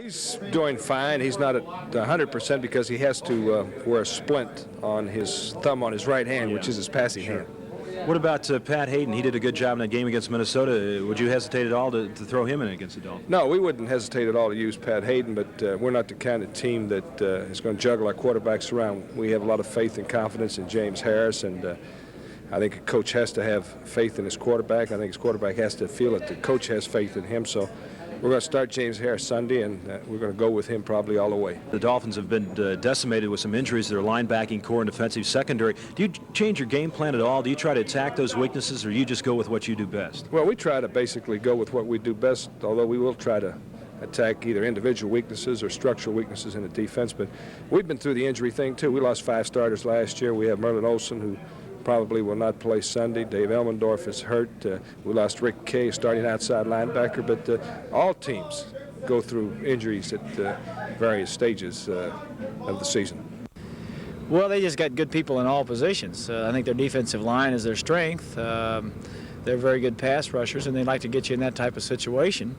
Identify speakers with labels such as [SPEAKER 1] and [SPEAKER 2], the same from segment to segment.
[SPEAKER 1] He's doing fine. He's not at 100% because he has to wear a splint on his thumb on his right hand, which is his passing hand.
[SPEAKER 2] What about Pat Hayden? He did a good job in that game against Minnesota. Would you hesitate at all to throw him in against the Dolphins?
[SPEAKER 1] No, we wouldn't hesitate at all to use Pat Hayden, but we're not the kind of team that is going to juggle our quarterbacks around. We have a lot of faith and confidence in James Harris, and I think a coach has to have faith in his quarterback. I think his quarterback has to feel that the coach has faith in him. So we're going to start James Harris Sunday, and we're going to go with him probably all the way.
[SPEAKER 2] The Dolphins have been decimated with some injuries to their linebacking core and defensive secondary. Do you change your game plan at all? Do you try to attack those weaknesses, or you just go with what you do best?
[SPEAKER 1] Well, we try to basically go with what we do best, although we will try to attack either individual weaknesses or structural weaknesses in the defense. But we've been through the injury thing, too. We lost 5 starters last year. We have Merlin Olsen, who probably will not play Sunday. Dave Elmendorf is hurt. We lost Rick Kay, starting outside linebacker. But all teams go through injuries at various stages of the season.
[SPEAKER 3] Well, they just got good people in all positions. I think their defensive line is their strength. They're very good pass rushers, and they like to get you in that type of situation.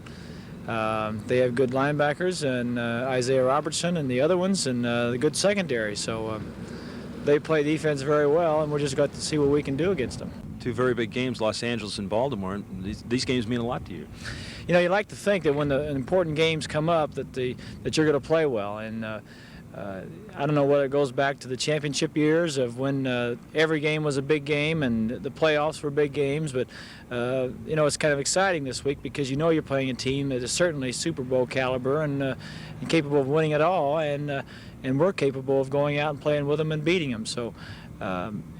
[SPEAKER 3] They have good linebackers, and Isaiah Robertson and the other ones, and the good secondary. So they play defense very well, and we're just got to see what we can do against them. 2
[SPEAKER 2] very big games, Los Angeles and Baltimore. And these games mean a lot to you.
[SPEAKER 3] You know, you like to think that when the important games come up that you're going to play well. And I don't know whether it goes back to the championship years of when every game was a big game and the playoffs were big games, but you know, it's kind of exciting this week because you know you're playing a team that is certainly Super Bowl caliber and capable of winning it all, and we're capable of going out and playing with them and beating them. So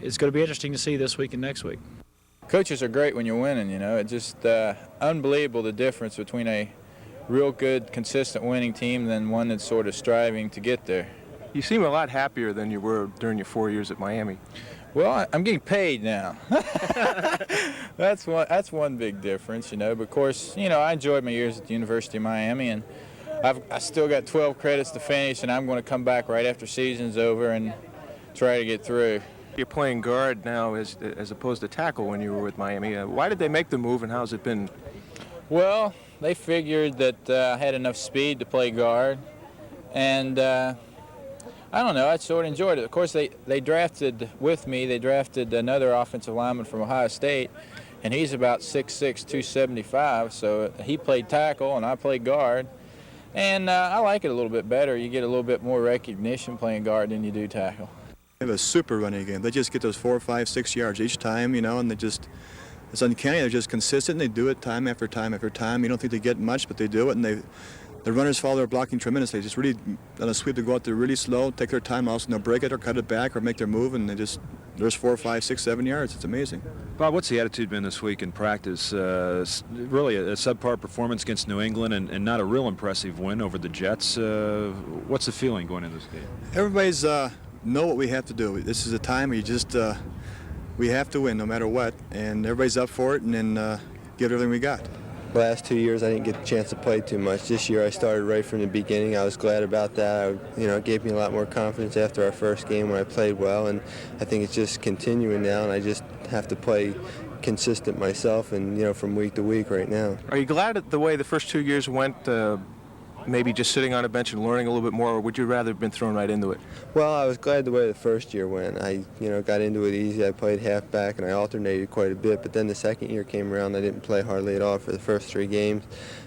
[SPEAKER 3] it's going to be interesting to see this week and next week.
[SPEAKER 4] Coaches are great when you're winning, you know. It's just unbelievable the difference between a real good, consistent winning team than one that's sort of striving to get there.
[SPEAKER 5] You seem a lot happier than you were during your 4 years at Miami.
[SPEAKER 4] Well, I'm getting paid now. That's one big difference, you know. But of course, you know, I enjoyed my years at the University of Miami, and I still got 12 credits to finish, and I'm going to come back right after season's over and try to get through.
[SPEAKER 5] You're playing guard now as opposed to tackle when you were with Miami. Why did they make the move, and how's it been?
[SPEAKER 4] Well, they figured that I had enough speed to play guard, and I don't know, I sort of enjoyed it. Of course, they drafted with me, they drafted another offensive lineman from Ohio State, and he's about 6'6", 275, so he played tackle and I played guard, and I like it a little bit better. You get a little bit more recognition playing guard than you do tackle.
[SPEAKER 6] They have a super running game. They just get those 4, 5, 6 yards each time, you know, and it's uncanny. They're just consistent, and they do it time after time after time. You don't think they get much, but they do it, and the runners follow their blocking tremendously. Just really on a sweep, they go out there really slow, take their time, also they'll break it or cut it back or make their move, and there's 4, 5, 6, 7 yards. It's amazing.
[SPEAKER 2] Bob, what's the attitude been this week in practice? Really a subpar performance against New England and not a real impressive win over the Jets. What's the feeling going into this game?
[SPEAKER 6] Everybody's know what we have to do. This is a time where you just we have to win no matter what, and everybody's up for it, and then give everything we got.
[SPEAKER 7] The last 2 years I didn't get the chance to play too much. This year I started right from the beginning. I was glad about that. It gave me a lot more confidence after our first game when I played well, and I think it's just continuing now, and I just have to play consistent myself and from week to week right now.
[SPEAKER 5] Are you glad at the way the first 2 years went, maybe just sitting on a bench and learning a little bit more, or would you rather have been thrown right into it?
[SPEAKER 7] Well, I was glad the way the first year went. I got into it easy. I played halfback and I alternated quite a bit, but then the second year came around, I didn't play hardly at all for the first 3 games.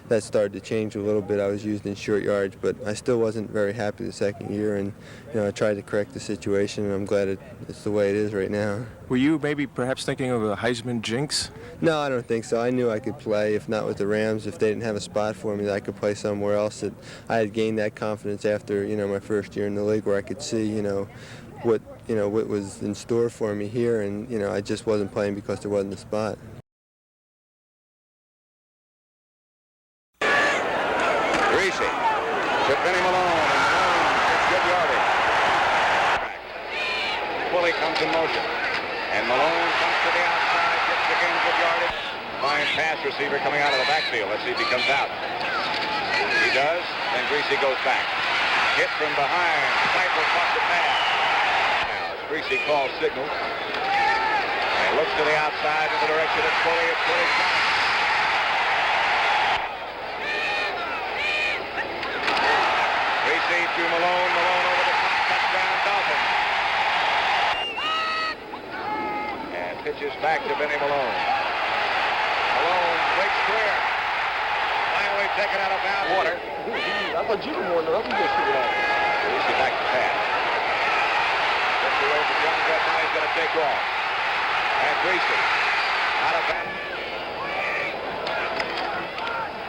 [SPEAKER 7] That started to change a little bit. I was used in short yards, but I still wasn't very happy the second year, and I tried to correct the situation, and I'm glad it's the way it is right now.
[SPEAKER 5] Were you maybe perhaps thinking of a Heisman jinx?
[SPEAKER 7] No, I don't think so. I knew I could play, if not with the Rams, if they didn't have a spot for me, that I could play somewhere else. That I had gained that confidence after my first year in the league, where I could see what was in store for me here, and I just wasn't playing because there wasn't a spot.
[SPEAKER 8] Benny Malone, and Malone gets good yardage. Fully comes in motion, and Malone comes to the outside, gets again good yardage. Fine pass receiver coming out of the backfield. Let's see if he comes out. He does, then Greasy goes back. Hit from behind. Sniper caught the pass. Now, as Greasy calls signals, and looks to the outside in the direction of Pulley. It's Pulley shot. to Malone. Malone over the top. Touchdown, Dolphins. And pitches back to Benny Malone. Malone breaks clear. Finally taken out of bounds. Water.
[SPEAKER 1] I thought you were more than I just figured out.
[SPEAKER 8] Greasy back to pass. Gets away from Youngblood. Now he's going to take off. And Greasy out of bounds.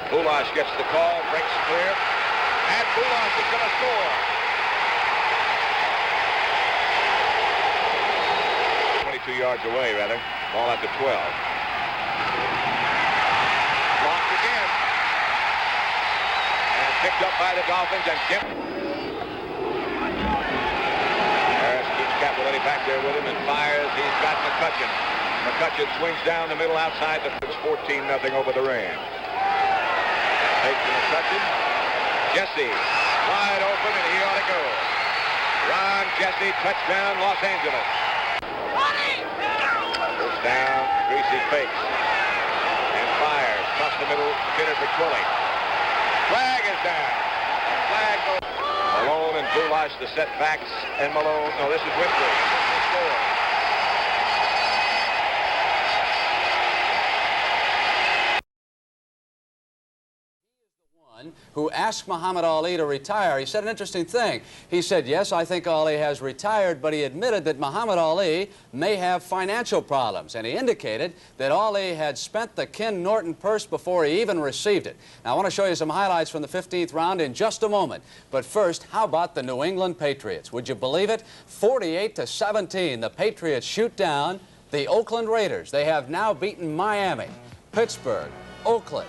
[SPEAKER 8] Bulash gets the call, breaks clear. And Bulash is going to score. 22 yards away, rather. Ball at the 12. Blocked again. And picked up by the Dolphins and kept. Harris keeps Cappelletti back there with him and fires. He's got McCutcheon. McCutcheon swings down the middle outside. It's 14-0 over the Rams. Takes to McCutcheon. Jesse wide open, and he ought to go. Ron Jesse, touchdown, Los Angeles. First down, Greasy fakes and fires. Across the middle, Kidder for Twilly. Flag is down. Flag goes. Malone and Bulash, the setbacks, and Malone. No, this is Whitley. Whitley scores.
[SPEAKER 9] Who asked Muhammad Ali to retire. He said an interesting thing. He said, yes, I think Ali has retired, but he admitted that Muhammad Ali may have financial problems, and he indicated that Ali had spent the Ken Norton purse before he even received it. Now, I want to show you some highlights from the 15th round in just a moment. But first, how about the New England Patriots? Would you believe it? 48-17, the Patriots shoot down the Oakland Raiders. They have now beaten Miami, Pittsburgh, Oakland,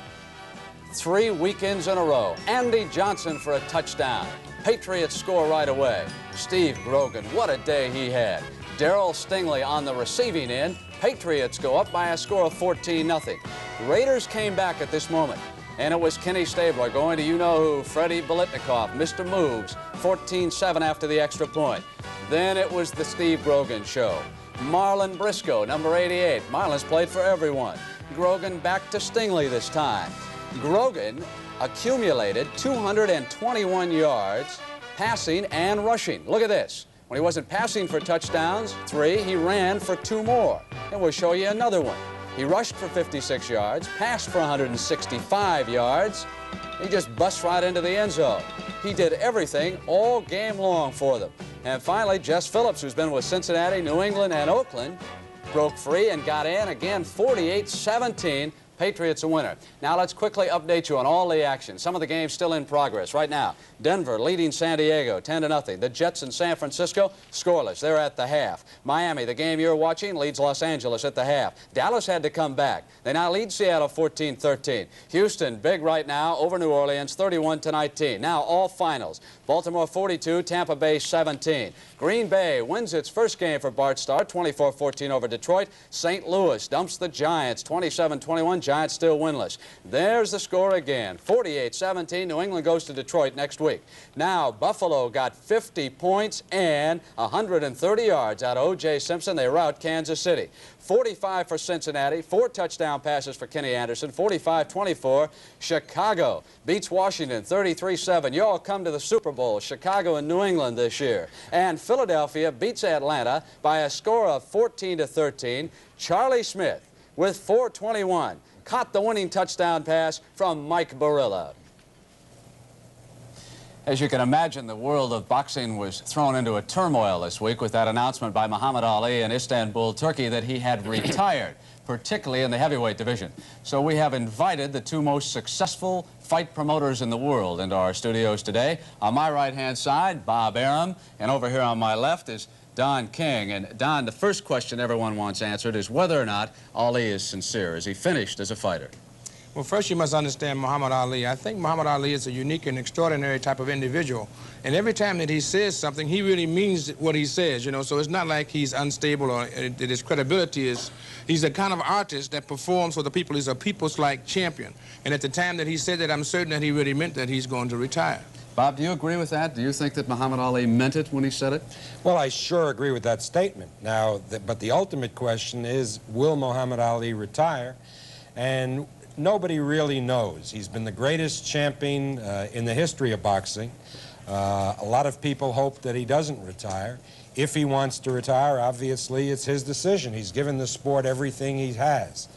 [SPEAKER 9] 3 weekends in a row. Andy Johnson for a touchdown. Patriots score right away. Steve Grogan, what a day he had. Darrell Stingley on the receiving end. Patriots go up by a score of 14-0. Raiders came back at this moment, and it was Kenny Stabler going to you-know-who, Freddie Biletnikoff, Mr. Moves, 14-7 after the extra point. Then it was the Steve Grogan show. Marlon Briscoe, number 88. Marlon's played for everyone. Grogan back to Stingley this time. Grogan accumulated 221 yards passing and rushing. Look at this. When he wasn't passing for touchdowns, 3, he ran for 2 more. And we'll show you another one. He rushed for 56 yards, passed for 165 yards. He just busts right into the end zone. He did everything all game long for them. And finally, Jess Phillips, who's been with Cincinnati, New England, and Oakland, broke free and got in again, 48-17. Patriots a winner. Now let's quickly update you on all the action. Some of the games still in progress right now. Denver leading San Diego 10-0. The Jets in San Francisco scoreless. They're at the half. Miami, the game you're watching, leads Los Angeles at the half. Dallas had to come back. They now lead Seattle 14-13. Houston big right now over New Orleans 31-19. Now all finals. Baltimore 42, Tampa Bay 17. Green Bay wins its first game for Bart Starr 24-14 over Detroit. St. Louis dumps the Giants 27-21. Giants still winless. There's the score again. 48-17. New England goes to Detroit next week. Now, Buffalo got 50 points and 130 yards out of O.J. Simpson. They rout Kansas City. 45 for Cincinnati. 4 touchdown passes for Kenny Anderson. 45-24. Chicago beats Washington 33-7. You all come to the Super Bowl. Chicago and New England this year. And Philadelphia beats Atlanta by a score of 14-13. Charlie Smith with 4:21 caught the winning touchdown pass from Mike Barilla. As you can imagine, the world of boxing was thrown into a turmoil this week with that announcement by Muhammad Ali in Istanbul, Turkey, that he had retired, particularly in the heavyweight division. So we have invited the 2 most successful fight promoters in the world into our studios today. On my right-hand side, Bob Arum, and over here on my left is Don King. And Don, the first question everyone wants answered is whether or not Ali is sincere. Is he finished as a fighter?
[SPEAKER 10] Well, first you must understand Muhammad Ali. I think Muhammad Ali is a unique and extraordinary type of individual. And every time that he says something, he really means what he says, you know. So it's not like he's unstable or that his credibility is. He's the kind of artist that performs for the people. He's a people's-like champion. And at the time that he said that, I'm certain that he really meant that he's going to retire.
[SPEAKER 9] Bob, do you agree with that? Do you think that Muhammad Ali meant it when he said it?
[SPEAKER 11] Well, I sure agree with that statement. Now, but the ultimate question is, will Muhammad Ali retire? And nobody really knows. He's been the greatest champion in the history of boxing. A lot of people hope that he doesn't retire. If he wants to retire, obviously it's his decision. He's given the sport everything he has.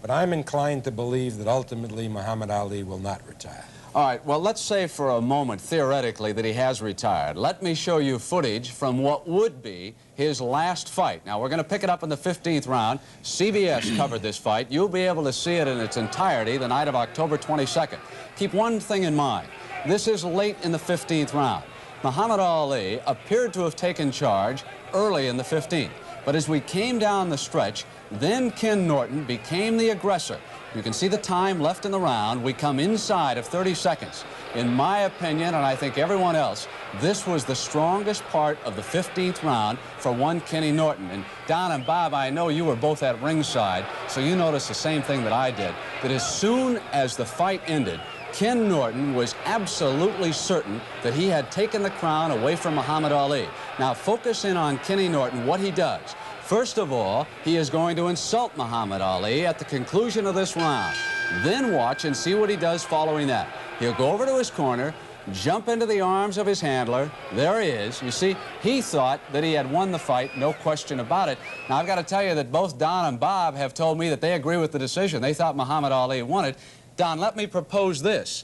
[SPEAKER 11] But I'm inclined to believe that ultimately Muhammad Ali will not retire.
[SPEAKER 9] All right, well, let's say for a moment, theoretically, that he has retired. Let me show you footage from what would be his last fight. Now, we're going to pick it up in the 15th round. CBS covered this fight. You'll be able to see it in its entirety the night of October 22nd. Keep one thing in mind. This is late in the 15th round. Muhammad Ali appeared to have taken charge early in the 15th. But as we came down the stretch, then Ken Norton became the aggressor. You can see the time left in the round. We come inside of 30 seconds. In my opinion, and I think everyone else, this was the strongest part of the 15th round for one Kenny Norton. And Don and Bob, I know you were both at ringside, so you noticed the same thing that I did, that as soon as the fight ended, Ken Norton was absolutely certain that he had taken the crown away from Muhammad Ali. Now, focus in on Kenny Norton, what he does. First of all, he is going to insult Muhammad Ali at the conclusion of this round. Then watch and see what he does following that. He'll go over to his corner, jump into the arms of his handler. There he is. You see, he thought that he had won the fight, no question about it. Now, I've got to tell you that both Don and Bob have told me that they agree with the decision. They thought Muhammad Ali won it. Don, let me propose this.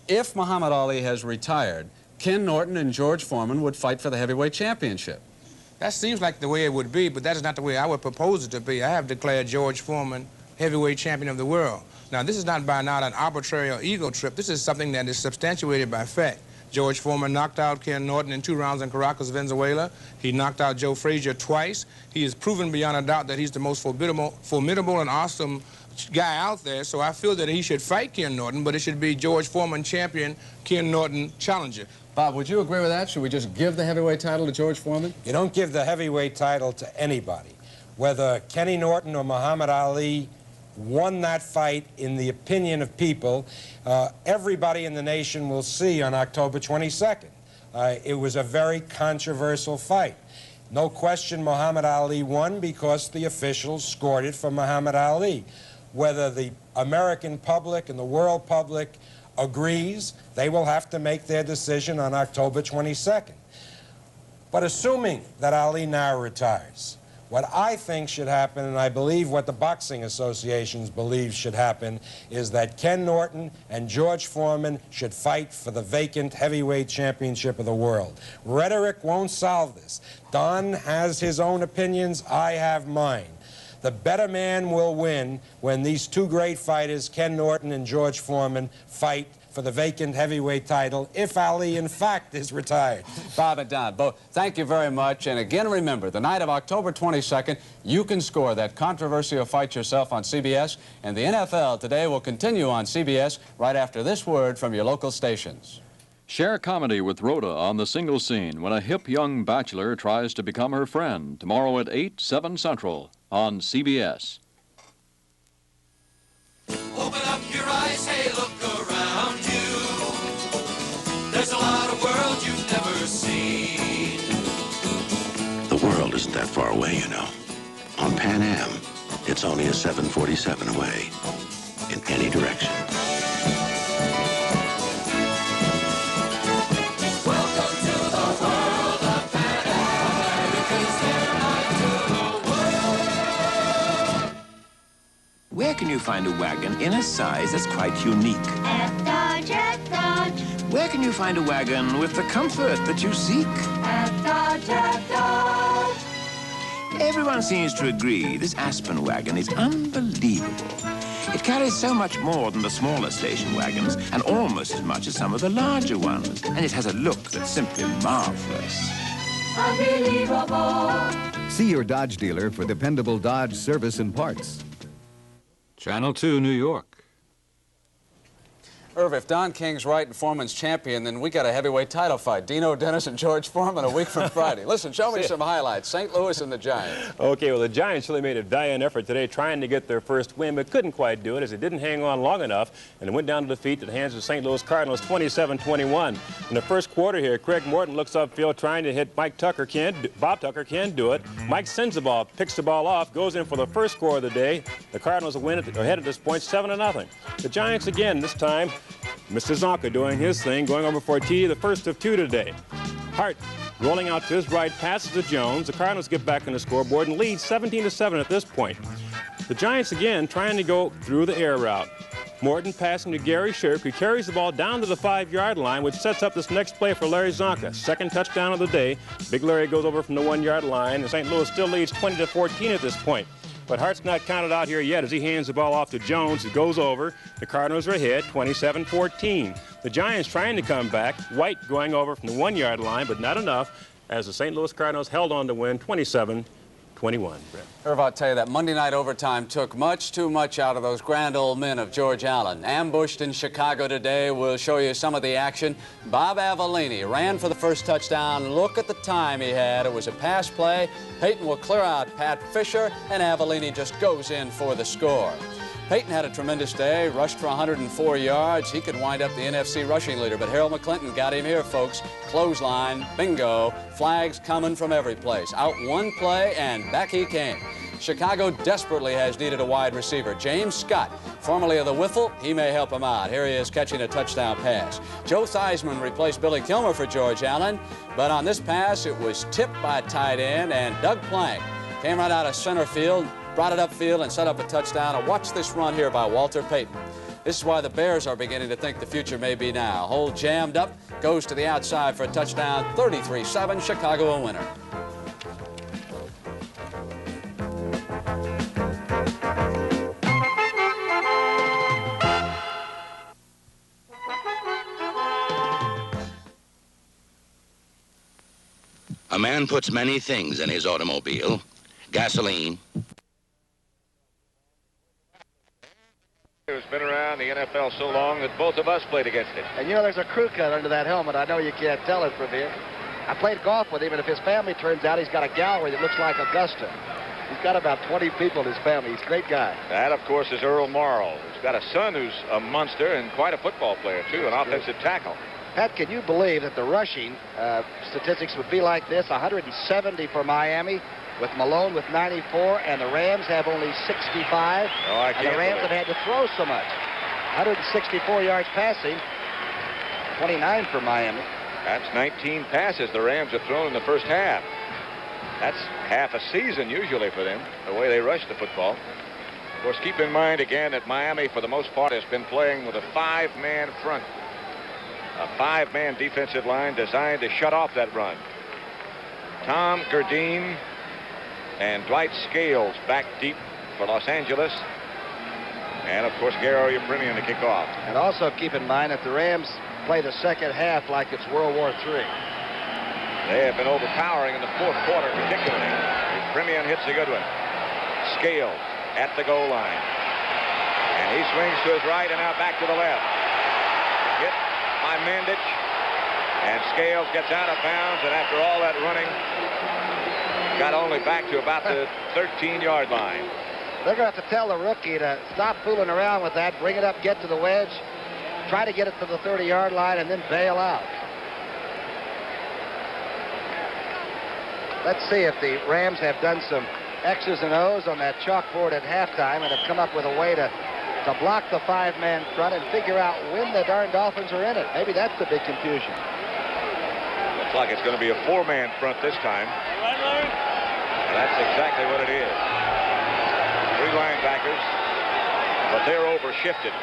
[SPEAKER 9] If Muhammad Ali has retired, Ken Norton and George Foreman would fight for the heavyweight championship.
[SPEAKER 10] That seems like the way it would be, but that is not the way I would propose it to be. I have declared George Foreman heavyweight champion of the world. Now, this is not by not an arbitrary or ego trip. This is something that is substantiated by fact. George Foreman knocked out Ken Norton in 2 rounds in Caracas, Venezuela. He knocked out Joe Frazier twice. He has proven beyond a doubt that he's the most formidable and awesome guy out there, so I feel that he should fight Ken Norton, but it should be George Foreman champion, Ken Norton challenger.
[SPEAKER 9] Bob, would you agree with that? Should we just give the heavyweight title to George Foreman?
[SPEAKER 11] You don't give the heavyweight title to anybody. Whether Kenny Norton or Muhammad Ali won that fight, in the opinion of people, everybody in the nation will see on October 22nd. It was a very controversial fight. No question Muhammad Ali won because the officials scored it for Muhammad Ali. Whether the American public and the world public agrees, they will have to make their decision on October 22nd. But assuming that Ali now retires, what I think should happen, and I believe what the boxing associations believe should happen, is that Ken Norton and George Foreman should fight for the vacant heavyweight championship of the world. Rhetoric won't solve this. Don has his own opinions, I have mine. The better man will win when these two great fighters, Ken Norton and George Foreman, fight for the vacant heavyweight title, if Ali, in fact, is retired.
[SPEAKER 9] Bob and Don, both, thank you very much. And again, remember, the night of October 22nd, you can score that controversial fight yourself on CBS. And the NFL Today will continue on CBS right after this word from your local stations.
[SPEAKER 12] Share comedy with Rhoda on The Single Scene when a hip young bachelor tries to become her friend. Tomorrow at 8, 7 Central on CBS.
[SPEAKER 13] Open up your eyes, hey, look around you. There's a lot of world you've never seen.
[SPEAKER 14] The world isn't that far away, you know. On Pan Am, it's only a 747 away in any direction.
[SPEAKER 13] Welcome to the world of Pan Am. Americans their right to the world.
[SPEAKER 15] Where can you find a wagon in a size that's quite unique?
[SPEAKER 16] At Dodge, at Dodge.
[SPEAKER 15] Where can you find a wagon with the comfort that you seek?
[SPEAKER 16] At Dodge, at Dodge.
[SPEAKER 15] Everyone seems to agree this Aspen wagon is unbelievable. It carries so much more than the smaller station wagons, and almost as much as some of the larger ones. And it has a look that's simply marvelous.
[SPEAKER 16] Unbelievable.
[SPEAKER 17] See your Dodge dealer for dependable Dodge service and parts.
[SPEAKER 2] Channel 2, New York.
[SPEAKER 9] Irv, if Don King's right and Foreman's champion, then we got a heavyweight title fight. Dino Dennis and George Foreman a week from Friday. Listen, show me some highlights. St. Louis and the Giants.
[SPEAKER 18] Okay, well, the Giants really made a valiant effort today trying to get their first win, but couldn't quite do it as they didn't hang on long enough, and it went down to defeat at the hands of the St. Louis Cardinals 27-21. In the first quarter here, Craig Morton looks upfield trying to hit Bob Tucker can't do it. Mike sends the ball, picks the ball off, goes in for the first score of the day. The Cardinals win ahead at this point 7-0. The Giants again, this time, Mr. Zonka doing his thing, going over for T, the first of 2 today. Hart rolling out to his right, passes to Jones. The Cardinals get back on the scoreboard and lead 17-7 at this point. The Giants again trying to go through the air route. Morton passing to Gary Shirk, who carries the ball down to the 5-yard line, which sets up this next play for Larry Zonka. Second touchdown of the day. Big Larry goes over from the 1-yard line, and St. Louis still leads 20-14 at this point. But Hart's not counted out here yet as he hands the ball off to Jones. It goes over. The Cardinals are ahead, 27-14. The Giants trying to come back. White going over from the 1-yard line, but not enough, as the St. Louis Cardinals held on to win 27-21.
[SPEAKER 9] Irv, I'll tell you that Monday night overtime took much too much out of those grand old men of George Allen. Ambushed in Chicago today. We'll show you some of the action. Bob Avellini ran for the first touchdown. Look at the time he had. It was a pass play. Peyton will clear out Pat Fisher, and Avellini just goes in for the score. Peyton had a tremendous day, rushed for 104 yards. He could wind up the NFC rushing leader, but Harold McClinton got him here, folks. Clothesline, bingo, flags coming from every place. Out one play, and back he came. Chicago desperately has needed a wide receiver. James Scott, formerly of the Wiffle, he may help him out. Here he is catching a touchdown pass. Joe Theismann replaced Billy Kilmer for George Allen, but on this pass, it was tipped by a tight end, and Doug Plank came right out of center field, brought it upfield and set up a touchdown. And watch this run here by Walter Payton. This is why the Bears are beginning to think the future may be now. Hole jammed up, goes to the outside for a touchdown. 33-7, Chicago a winner.
[SPEAKER 14] A man puts many things in his automobile. Gasoline.
[SPEAKER 8] Who's been around the NFL so long that both of us played against it.
[SPEAKER 19] And you know, there's a crew cut under that helmet. I know you can't tell it from here. I played golf with him, and if his family turns out, he's got a gallery that looks like Augusta. He's got about 20 people in his family. He's a great guy.
[SPEAKER 8] That, of course, is Earl Morrill, who's got a son who's a monster and quite a football player, too, an offensive tackle.
[SPEAKER 19] Pat, can you believe that the rushing statistics would be like this? 170 for Miami, with Malone with 94, and the Rams have only 65.
[SPEAKER 8] Oh, I can't
[SPEAKER 19] and the Rams have had to throw so much. 164 yards passing, 29 for Miami.
[SPEAKER 8] That's 19 passes the Rams have thrown in the first half. That's half a season usually for them, the way they rush the football. Of course, keep in mind again that Miami, for the most part, has been playing with a 5-man front. A 5-man defensive line designed to shut off that run. Tom Gerdine and Dwight Scales back deep for Los Angeles. And, of course, Garo Yepremian to kick off.
[SPEAKER 19] And also keep in mind that the Rams play the second half like it's World War III.
[SPEAKER 8] They have been overpowering in the fourth quarter particularly. Yepremian hits a good one. Scales at the goal line. And he swings to his right and now back to the left. Hit by Mandich. And Scales gets out of bounds, and after all that running, got only back to about the 13-yard line.
[SPEAKER 19] They're going to have to tell the rookie to stop fooling around with that, bring it up, get to the wedge, try to get it to the 30-yard line, and then bail out. Let's see if the Rams have done some X's and O's on that chalkboard at halftime and have come up with a way to block the 5-man front and figure out when the darn Dolphins are in it. Maybe that's the big confusion.
[SPEAKER 8] Looks like it's going to be a 4-man front this time. And that's exactly what it is. 3 linebackers, but they're overshifted.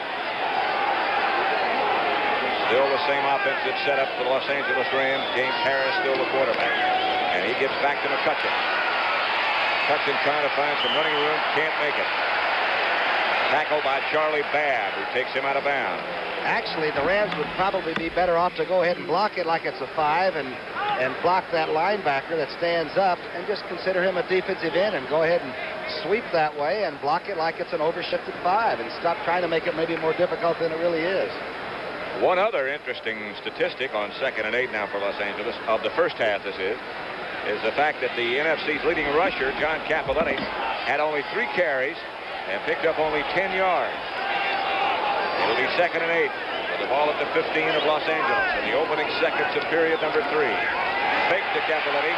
[SPEAKER 8] Still the same offensive setup for the Los Angeles Rams. James Harris still the quarterback. And he gives back to McCutcheon. McCutcheon trying to find some running room, can't make it. Tackled by Charlie Babb, who takes him out of bounds.
[SPEAKER 19] Actually, the Rams would probably be better off to go ahead and block it like it's a 5 and block that linebacker that stands up and just consider him a defensive end and go ahead and sweep that way and block it like it's an overshifted 5 and stop trying to make it maybe more difficult than it really is.
[SPEAKER 8] One other interesting statistic on 2nd and 8 now for Los Angeles, of the first half this is the fact that the NFC's leading rusher, John Cappelletti, had only 3 carries and picked up only 10 yards. It'll be 2nd and 8 with the ball at the 15 of Los Angeles in the opening seconds of period number 3. Fake to Cappelletti.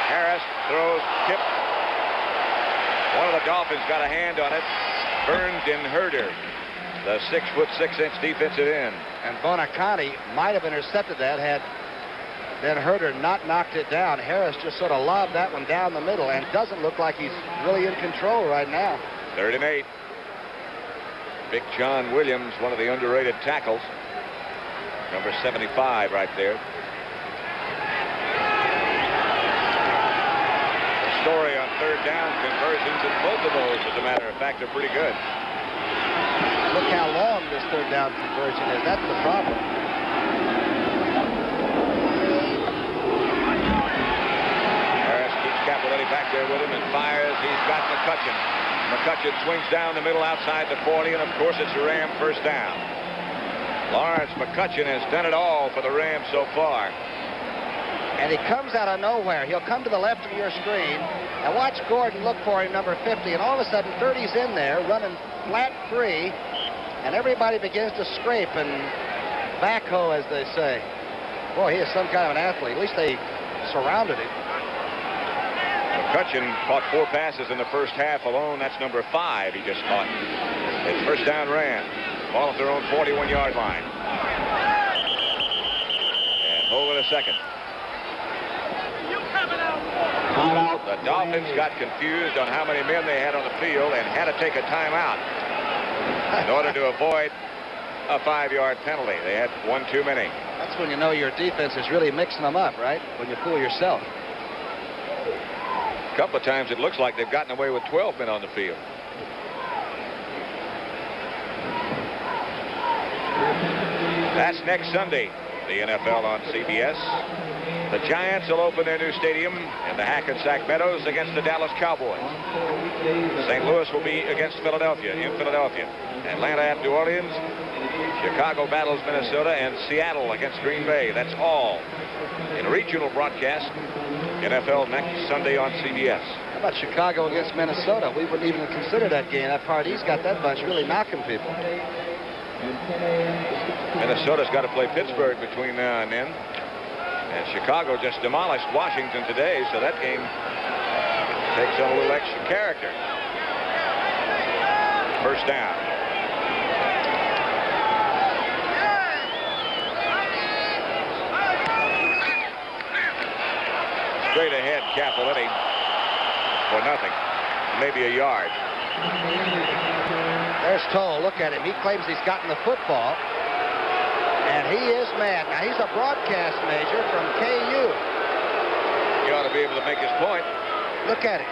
[SPEAKER 8] Harris throws, tipped. One of the Dolphins got a hand on it. Burns and Herder. the 6'6" defensive end.
[SPEAKER 19] And Bonaconte might have intercepted that had Ben Herter not knocked it down. Harris just sort of lobbed that one down the middle and doesn't look like he's really in control right now.
[SPEAKER 8] 3rd and 8. Big John Williams, one of the underrated tackles. Number 75 right there. The story on 3rd down conversions, and both of those, as a matter of fact, are pretty good.
[SPEAKER 19] Look how long this 3rd down conversion is. That's the problem.
[SPEAKER 8] Harris keeps Capoletti back there with him and fires. He's got McCutcheon. McCutcheon swings down the middle outside the 40, and of course it's a Ram first down. Lawrence McCutcheon has done it all for the Rams so far.
[SPEAKER 19] And he comes out of nowhere. He'll come to the left of your screen. And watch Gordon look for him, number 50. And all of a sudden, 30's in there, running flat free. And everybody begins to scrape and backhoe, as they say. Boy, he is some kind of an athlete. At least they surrounded him.
[SPEAKER 8] McCutcheon caught 4 passes in the first half alone. That's number 5 he just caught. It's first down Rams. Ball at their own 41-yard line. And hold it a second. The Dolphins got confused on how many men they had on the field and had to take a timeout in order to avoid a 5-yard penalty. They had one too many.
[SPEAKER 19] That's when you know your defense is really mixing them up, right? When you fool yourself.
[SPEAKER 8] A couple of times it looks like they've gotten away with 12 men on the field. That's next Sunday, the NFL on CBS. The Giants will open their new stadium in the Hackensack Meadows against the Dallas Cowboys. St. Louis will be against Philadelphia in Philadelphia. Atlanta at New Orleans. Chicago battles Minnesota, and Seattle against Green Bay. That's all in a regional broadcast. NFL next Sunday on CBS.
[SPEAKER 19] How about Chicago against Minnesota? We wouldn't even consider that game. That Party's got that bunch really knocking people.
[SPEAKER 8] Minnesota's got to play Pittsburgh between now and then. And Chicago just demolished Washington today, so that game takes on a little extra character. First down. Straight ahead, Capoletti for nothing. Maybe a yard.
[SPEAKER 19] There's Toll. Look at him. He claims he's gotten the football. And he is mad. Now, he's a broadcast major from KU.
[SPEAKER 8] He ought to be able to make his point.
[SPEAKER 19] Look at him.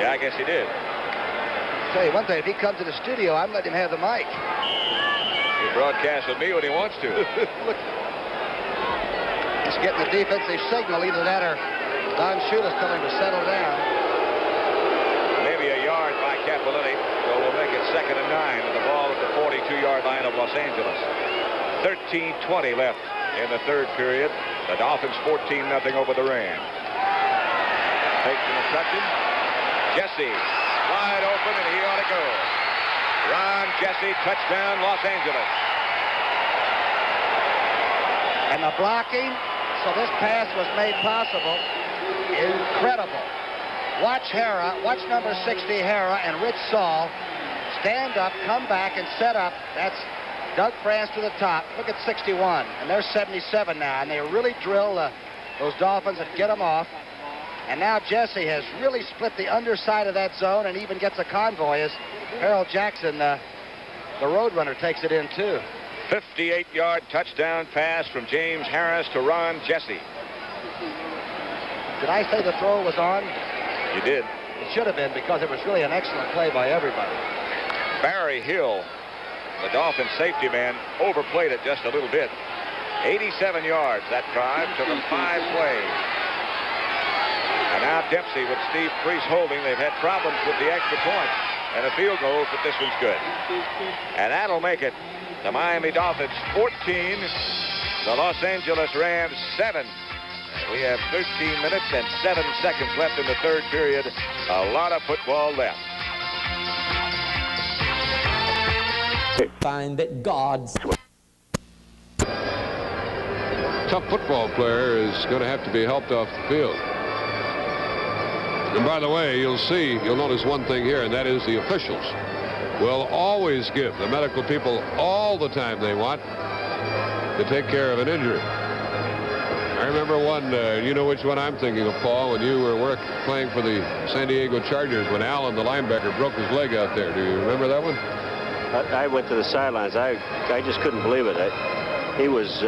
[SPEAKER 8] Yeah, I guess he did.
[SPEAKER 19] I'll tell you one thing. If he comes to the studio, I'm letting him have the mic.
[SPEAKER 8] He broadcasts with me when he wants to.
[SPEAKER 19] Look. He's getting the defensive signal. Either that or Don Shula's telling him to settle down.
[SPEAKER 8] Maybe a yard by Capoletti. So we'll make it 2nd and 9 with the ball at the 42-yard line of Los Angeles. 13:20 left in the 3rd period. The Dolphins 14-0 over the Rams. Takes to McCutcheon. Jesse wide open, and he ought to go. Ron Jesse, touchdown, Los Angeles.
[SPEAKER 19] And the blocking, so this pass was made possible. Incredible. Watch Hara, watch number 60 Hara and Rich Saul stand up, come back, and set up. That's Doug France to the top. Look at 61, and they're 77 now, and they really drill those Dolphins and get them off. And now Jesse has really split the underside of that zone and even gets a convoy as Harold Jackson, the Roadrunner, takes it in too.
[SPEAKER 8] 58-yard touchdown pass from James Harris to Ron Jesse.
[SPEAKER 19] Did I say the throw was on?
[SPEAKER 8] You did.
[SPEAKER 19] It should have been, because it was really an excellent play by everybody.
[SPEAKER 8] Barry Hill, the Dolphins safety man, overplayed it just a little bit. 87 yards that drive, took them 5 plays. And now Dempsey with Steve Priest holding. They've had problems with the extra point and the field goals, but this one's good. And that'll make it the Miami Dolphins 14, the Los Angeles Rams 7. We have 13 minutes and 7 seconds left in the 3rd period. A lot of football left.
[SPEAKER 20] Find that God's
[SPEAKER 21] tough football player is going to have to be helped off the field. And by the way, you'll notice one thing here, and that is the officials. will always give the medical people all the time they want to take care of an injury. I remember one, you know which one I'm thinking of, Paul, when you were playing for the San Diego Chargers when Allen, the linebacker, broke his leg out there. Do you remember that one?
[SPEAKER 20] I went to the sidelines. I just couldn't believe it. He was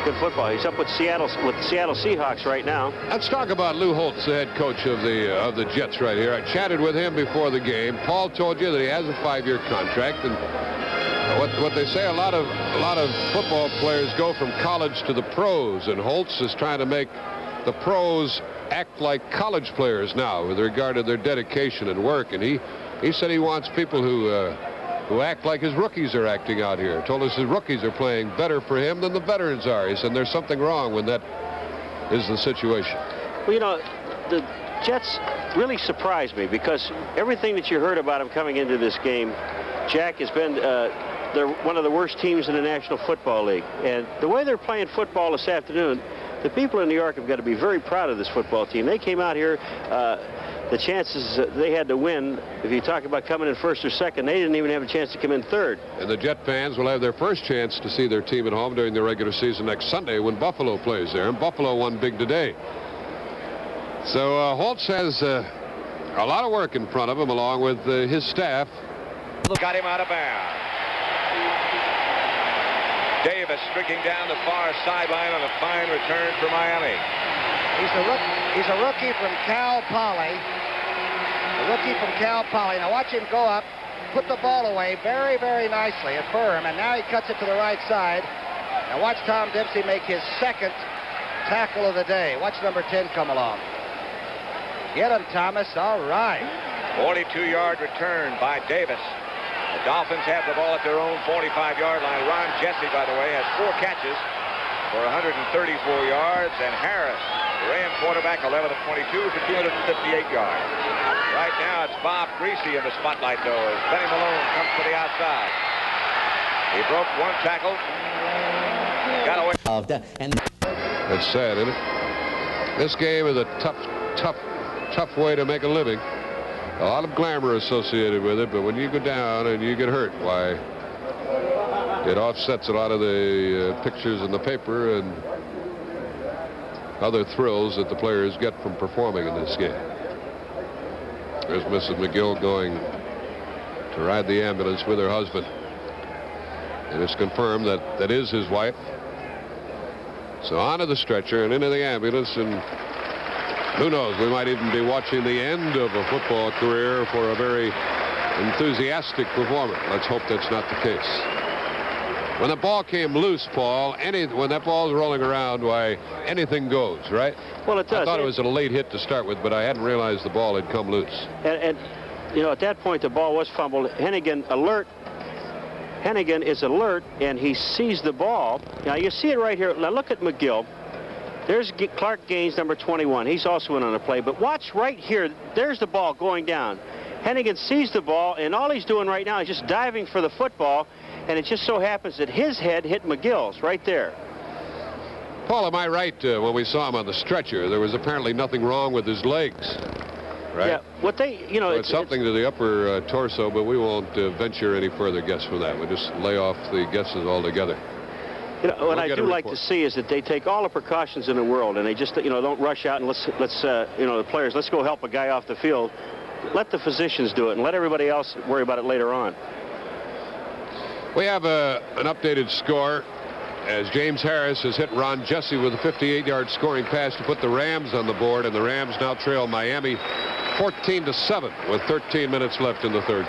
[SPEAKER 20] good football. He's up with the Seattle Seahawks right now.
[SPEAKER 21] Let's talk about Lou Holtz, the head coach of the Jets right here. I chatted with him before the game. Paul told you that he has a 5-year contract, and what they say, a lot of football players go from college to the pros, and Holtz is trying to make the pros act like college players now with regard to their dedication and work. And he said he wants people who act like his rookies are acting out here. Told us his rookies are playing better for him than the veterans are. He said there's something wrong when that is the situation.
[SPEAKER 20] Well, you know, the Jets really surprised me because everything that you heard about him coming into this game, Jack, has been they're one of the worst teams in the National Football League. And the way they're playing football this afternoon, the people in New York have got to be very proud of this football team. They came out here, the chances they had to win, if you talk about coming in first or second, they didn't even have a chance to come in third.
[SPEAKER 21] And the Jet fans will have their first chance to see their team at home during the regular season next Sunday when Buffalo plays there. And Buffalo won big today. So Holtz has a lot of work in front of him along with his staff.
[SPEAKER 8] Got him out of bounds. Davis streaking down the far sideline on a fine return for Miami.
[SPEAKER 19] He's a rookie from Cal Poly. Now watch him go up, put the ball away very, very nicely and firm, and now he cuts it to the right side. Now watch Tom Dempsey make his second tackle of the day. Watch number 10 come along. Get him, Thomas. All right.
[SPEAKER 8] 42-yard return by Davis. The Dolphins have the ball at their own 45-yard line. Ron Jesse, by the way, has 4 catches for 134 yards, and Harris, the Ram quarterback, 11 of 22 for 258 yards. Right now, it's Bob Greasy in the spotlight, though, as Benny Malone comes to the outside. He broke 1 tackle, got away.
[SPEAKER 21] That's sad, isn't it? This game is a tough way to make a living. A lot of glamour associated with it, but when you go down and you get hurt, why, it offsets a lot of the pictures in the paper and other thrills that the players get from performing in this game. There's Mrs. McGill going to ride the ambulance with her husband. And it's confirmed that that is his wife. So onto the stretcher and into the ambulance, and who knows, we might even be watching the end of a football career for a very enthusiastic performer. Let's hope that's not the case. When the ball came loose, Paul, when that ball's rolling around, why, anything goes, right?
[SPEAKER 20] Well, it does.
[SPEAKER 21] I thought it was a late hit to start with, but I hadn't realized the ball had come loose.
[SPEAKER 20] And you know, at that point, the ball was fumbled. Hennigan is alert, and he sees the ball. Now, you see it right here. Now, look at McGill. There's Clark Gaines, number 21. He's also in on the play. But watch right here. There's the ball going down. Hennigan sees the ball, and all he's doing right now is just diving for the football, and it just so happens that his head hit McGill's right there.
[SPEAKER 21] Paul, am I right? When we saw him on the stretcher, there was apparently nothing wrong with his legs, right?
[SPEAKER 20] Yeah, what they, you know,
[SPEAKER 21] so it's something to the upper torso, but we won't venture any further guess from that. We'll just lay off the guesses altogether.
[SPEAKER 20] You know, what I do like to see is that they take all the precautions in the world, and they just, you know, don't rush out and let's you know, the players, let's go help a guy off the field. Let the physicians do it, and let everybody else worry about it later on.
[SPEAKER 21] We have an updated score as James Harris has hit Ron Jesse with a 58-yard scoring pass to put the Rams on the board, and the Rams now trail Miami 14-7 with 13 minutes left in the third.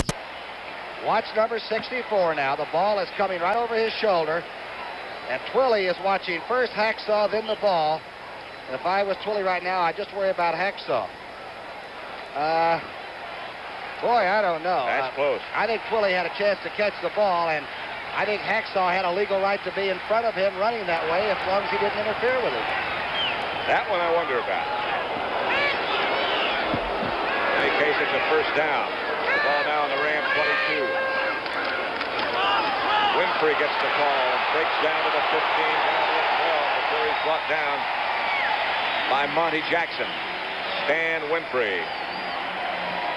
[SPEAKER 19] Watch number 64 now. The ball is coming right over his shoulder, and Twilly is watching first Hacksaw, then the ball. And if I was Twilly right now, I'd just worry about Hacksaw. Boy, I don't know.
[SPEAKER 8] That's close.
[SPEAKER 19] I think Twilly had a chance to catch the ball, and I think Hacksaw had a legal right to be in front of him running that way as long as he didn't interfere with it.
[SPEAKER 8] That one I wonder about. In any case, it's a first down. The ball now on the Ram 22. Winfrey gets the call and breaks down to the 15, down to the 12 before he's brought down by Monty Jackson. Stan Winfrey.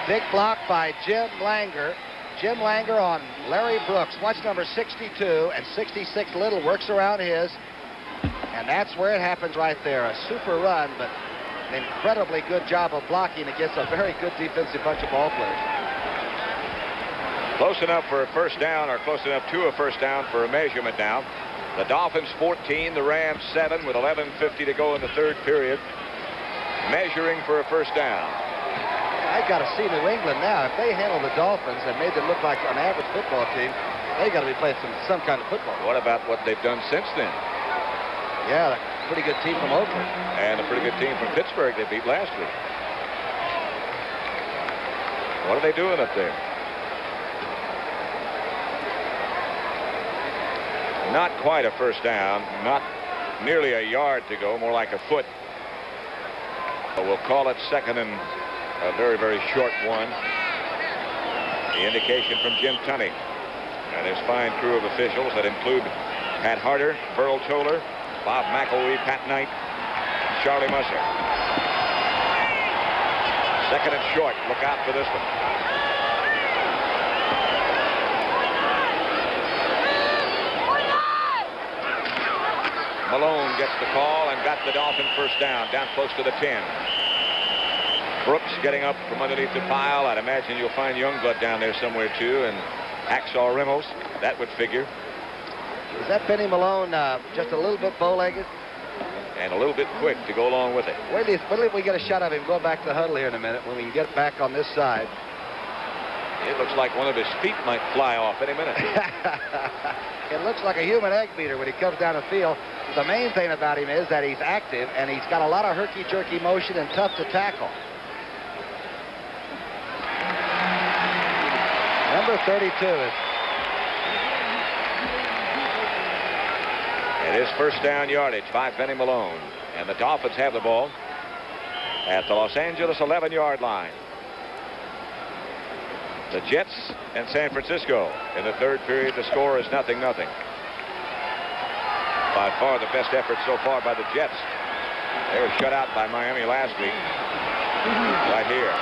[SPEAKER 19] Big block by Jim Langer. Jim Langer on Larry Brooks. Watch number 62, and 66 Little works around his. And that's where it happens right there. A super run, but an incredibly good job of blocking against a very good defensive bunch of ball players.
[SPEAKER 8] Close enough for a first down, or close enough to a first down for a measurement now. The Dolphins 14, the Rams 7 with 11:50 to go in the third period. Measuring for a first down.
[SPEAKER 19] I've got to see New England now. If they handle the Dolphins and made them look like an average football team, they got to be playing some kind of football.
[SPEAKER 8] What about what they've done since then?
[SPEAKER 19] Yeah, a pretty good team from Oakland.
[SPEAKER 8] And a pretty good team from Pittsburgh they beat last week. What are they doing up there? Not quite a first down, not nearly a yard to go, more like a foot. But we'll call it second and a very, very short one. The indication from Jim Tunney and his fine crew of officials that include Pat Harder, Burl Toller, Bob McElwee, Pat Knight, Charlie Musser. Second and short. Look out for this one. Malone gets the call and got the Dolphin first down close to the 10. Brooks getting up from underneath the pile. I'd imagine you'll find Youngblood down there somewhere too, and Hacksaw Reynolds. That would figure.
[SPEAKER 19] Is that Benny Malone just a little bit bow-legged?
[SPEAKER 8] And a little bit quick to go along with it.
[SPEAKER 19] Wait till we get a shot of him going back to the huddle here in a minute when we can get back on this side.
[SPEAKER 8] It looks like one of his feet might fly off any minute.
[SPEAKER 19] It looks like a human egg beater when he comes down the field. The main thing about him is that he's active and he's got a lot of herky-jerky motion and tough to tackle. Number 32 is...
[SPEAKER 8] It is first down yardage by Benny Malone. And the Dolphins have the ball at the Los Angeles 11-yard line. The Jets and San Francisco in the third period. The score is 0-0. By far the best effort so far by the Jets. They were shut out by Miami last week. Right here.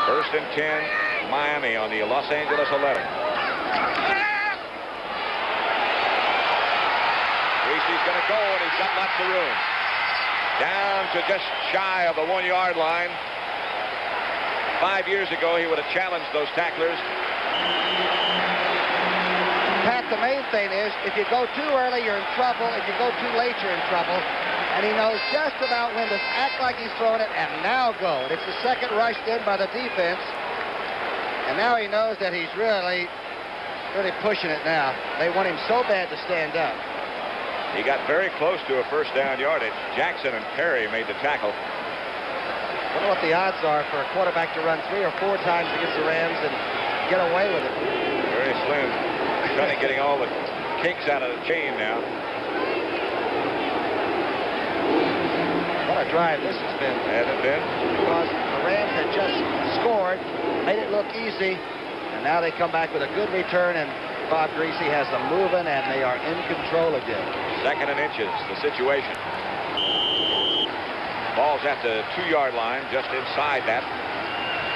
[SPEAKER 8] First and 10, Miami on the Los Angeles 11. Greasy's going to go, and he's got lots of room. Down to just shy of the 1-yard line. 5 years ago, he would have challenged those tacklers.
[SPEAKER 19] Pat, the main thing is, if you go too early, you're in trouble. If you go too late, you're in trouble. And he knows just about when to act like he's throwing it and now go. It's the second rushed in by the defense. And now he knows that he's really pushing it now. They want him so bad to stand up.
[SPEAKER 8] He got very close to a first down yardage. Jackson and Perry made the tackle.
[SPEAKER 19] I wonder what the odds are for a quarterback to run 3 or 4 times against the Rams and get away with it.
[SPEAKER 8] Very slim. Trying to getting all the kinks out of the chain now.
[SPEAKER 19] What a drive this has been.
[SPEAKER 8] Has it been?
[SPEAKER 19] Because the Rams had just scored, made it look easy, and now they come back with a good return, and Bob Greasy has them moving, and they are in control again.
[SPEAKER 8] Second and inches, the situation. Ball's at the 2-yard line, just inside that.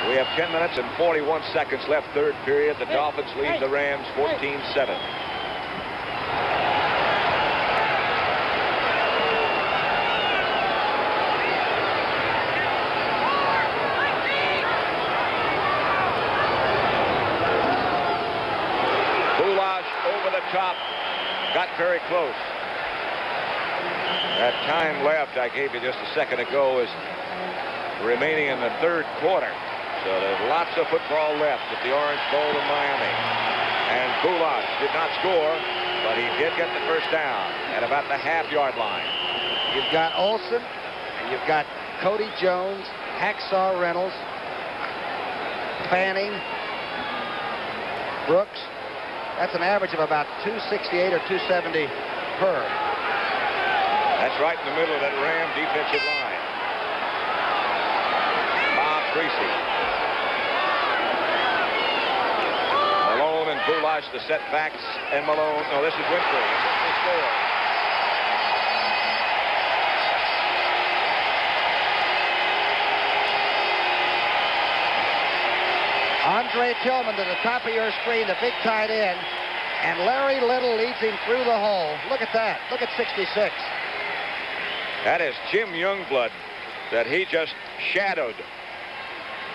[SPEAKER 8] We have 10 minutes and 41 seconds left, third period. The Dolphins lead the Rams 14-7. Top got very close. That time left I gave you just a second ago is remaining in the third quarter. So there's lots of football left at the Orange Bowl in Miami. And Goulash did not score, but he did get the first down at about the half-yard line.
[SPEAKER 19] You've got Olsen, and you've got Cody Jones, Hacksaw Reynolds, Fanning, Brooks. That's an average of about 268 or 270 per.
[SPEAKER 8] That's right in the middle of that Ram defensive line. Bob Greasy. Malone and Goulash, the setbacks, and Malone. No, this is Winfrey. Winfrey scores.
[SPEAKER 19] On Andre Tillman to the top of your screen, the big tight end. And Larry Little leads him through the hole. Look at that. Look at 66.
[SPEAKER 8] That is Jim Youngblood that he just shadowed.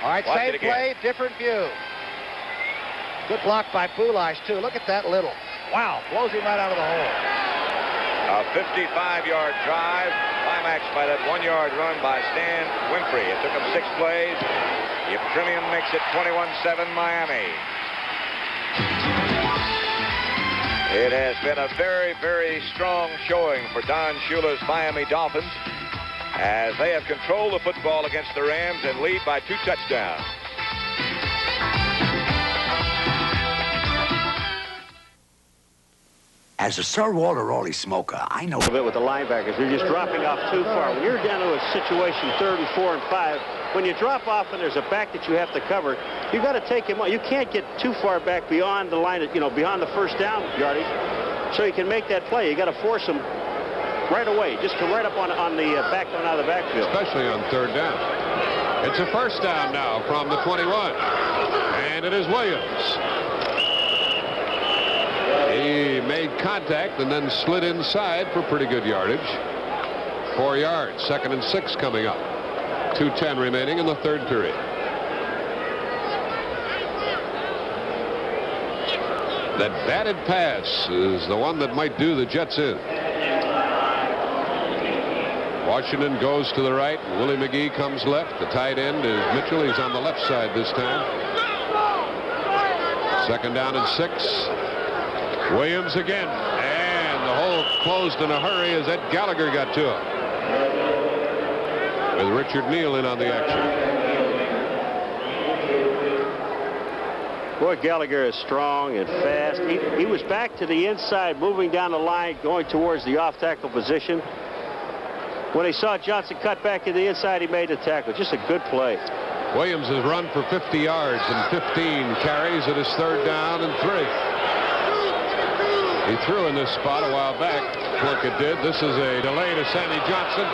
[SPEAKER 19] All right,
[SPEAKER 8] Watch
[SPEAKER 19] same play, different view. Good block by Boulash, too. Look at that Little. Wow, blows him right out of the hole.
[SPEAKER 8] A 55-yard drive, climaxed by that 1-yard run by Stan Winfrey. It took him 6 plays. Yptimian makes it 21-7 Miami. It has been a very, very strong showing for Don Shula's Miami Dolphins as they have controlled the football against the Rams and lead by 2 touchdowns.
[SPEAKER 3] As a Sir Walter Raleigh smoker, I know
[SPEAKER 20] A bit with the linebackers. They're just dropping off too far. When you're down to a situation 3rd and 4 and 5, when you drop off and there's a back that you have to cover, you got to take him on. You can't get too far back beyond the line, beyond the first down yardage, so you can make that play. You got to force him right away. Just come right up on the back coming out of the backfield.
[SPEAKER 21] Especially on 3rd down. It's a first down now from the 21. And it is Williams. He made contact and then slid inside for pretty good yardage. 4 yards. 2nd and 6 coming up. 2:10 remaining in the 3rd period. That batted pass is the one that might do the Jets in. Washington goes to the right. Willie McGee comes left. The tight end is Mitchell. He's on the left side this time. 2nd down and 6. Williams again. And the hole closed in a hurry as Ed Gallagher got to him. With Richard Neal in on the action.
[SPEAKER 20] Boy, Gallagher is strong and fast. He was back to the inside, moving down the line, going towards the off-tackle position. When he saw Johnson cut back to the inside, he made the tackle. Just a good play.
[SPEAKER 21] Williams has run for 50 yards and 15 carries. It is 3rd down and 3. He threw in this spot a while back. Plunkett did. This is a delay to Sammy Johnson.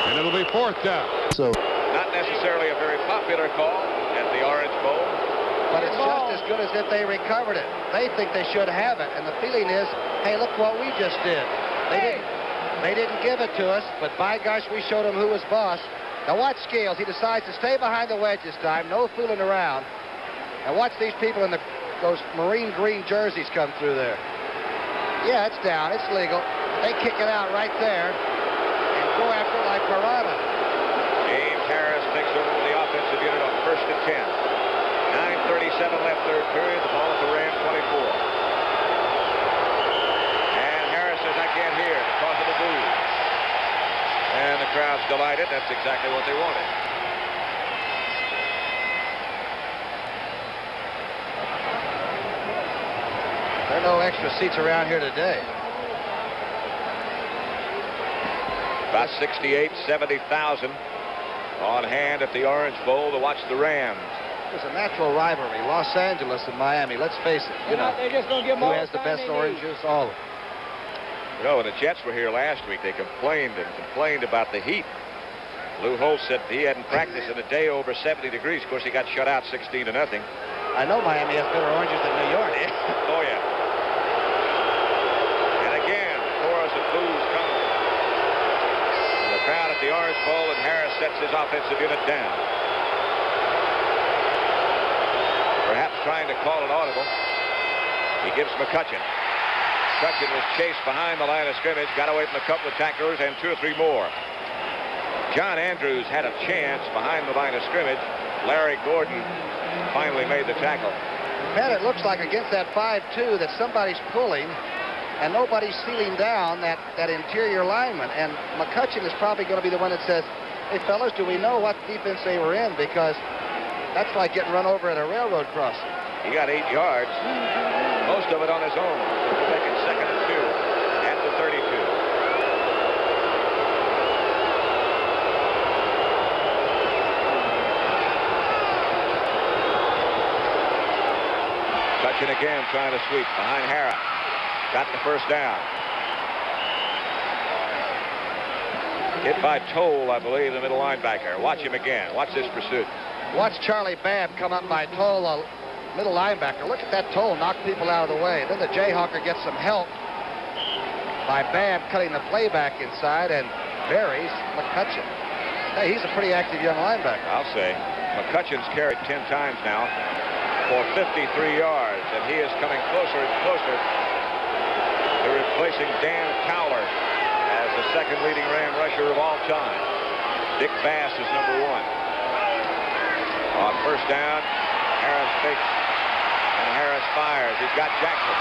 [SPEAKER 21] And it'll be 4th down.
[SPEAKER 19] So
[SPEAKER 8] Not necessarily a very popular call at the Orange Bowl.
[SPEAKER 19] But it's just as good as if they recovered it. They think they should have it. And the feeling is, hey, look what we just did. They didn't give it to us, but by gosh, we showed them who was boss. Now watch Scales. He decides to stay behind the wedge this time. No fooling around. Now watch these people in those marine green jerseys come through there. Yeah, it's down. It's legal. They kick it out right there and go after it like piranha.
[SPEAKER 8] James Harris takes over the offensive unit on 1st and 10. 9:37 left 3rd period. The ball at the Ram 24. And Harris says, I can't hear because of the boo. And the crowd's delighted. That's exactly what they wanted.
[SPEAKER 19] There are no extra seats around here today.
[SPEAKER 8] About 70,000 on hand at the Orange Bowl to watch the Rams.
[SPEAKER 19] There's a natural rivalry, Los Angeles and Miami. Let's face it. You know,
[SPEAKER 22] they're just going to give them
[SPEAKER 19] who
[SPEAKER 22] all
[SPEAKER 19] has the
[SPEAKER 22] the time
[SPEAKER 19] best
[SPEAKER 22] they
[SPEAKER 19] orange
[SPEAKER 22] need.
[SPEAKER 19] juice? All of them.
[SPEAKER 8] You know, when the Jets were here last week, they complained about the heat. Lou Holtz said he hadn't practiced in a day over 70 degrees. Of course, he got shut out 16-0.
[SPEAKER 19] I know Miami has better oranges than New York.
[SPEAKER 8] Oh, yeah. And again, the chorus of boos coming. And the crowd at the Orange Bowl, and Harris sets his offensive unit down. Perhaps trying to call an audible. He gives McCutcheon. McCutcheon was chased behind the line of scrimmage, got away from a couple of tacklers and 2 or 3 more. John Andrews had a chance behind the line of scrimmage. Larry Gordon finally made the tackle.
[SPEAKER 19] Pat, it looks like against that 5-2 that somebody's pulling and nobody's sealing down that interior lineman. And McCutcheon is probably going to be the one that says, hey, fellas, do we know what defense they were in? Because that's like getting run over at a railroad crossing.
[SPEAKER 8] He got 8 yards, most of it on his own. Taking 2nd and 2 at the 32. McCutcheon again trying to sweep behind Hara. Got the 1st down. Hit by Toll, I believe, the middle linebacker. Watch him again. Watch this pursuit.
[SPEAKER 19] Watch Charlie Babb come up by Toll, a middle linebacker. Look at that Toll knock people out of the way. Then the Jayhawker gets some help by Babb cutting the playback inside and buries McCutcheon. Hey, he's a pretty active young linebacker.
[SPEAKER 8] I'll say. McCutcheon's carried 10 times now for 53 yards, and he is coming closer and closer to replacing Dan Towler as the second leading Ram rusher of all time. Dick Bass is number 1. On first down, Harris fakes, and Harris fires. He's got Jackson.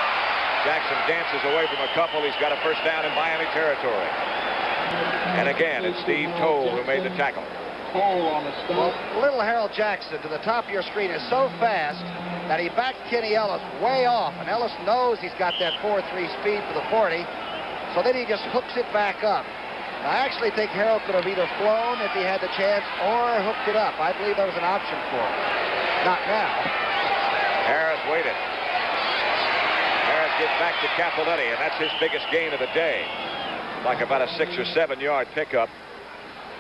[SPEAKER 8] Jackson dances away from a couple. He's got a first down in Miami territory. And again, it's Steve Toll who made the tackle.
[SPEAKER 19] Well, little Harold Jackson to the top of your screen is so fast that he backed Kenny Ellis way off, and Ellis knows he's got that 4.3 speed for the 40, so then he just hooks it back up. I actually think Harold could have either flown if he had the chance or hooked it up. I believe that was an option for him. Not now.
[SPEAKER 8] Harris waited. Harris gets back to Capoletti, and that's his biggest gain of the day. Like about a 6 or 7 yard pickup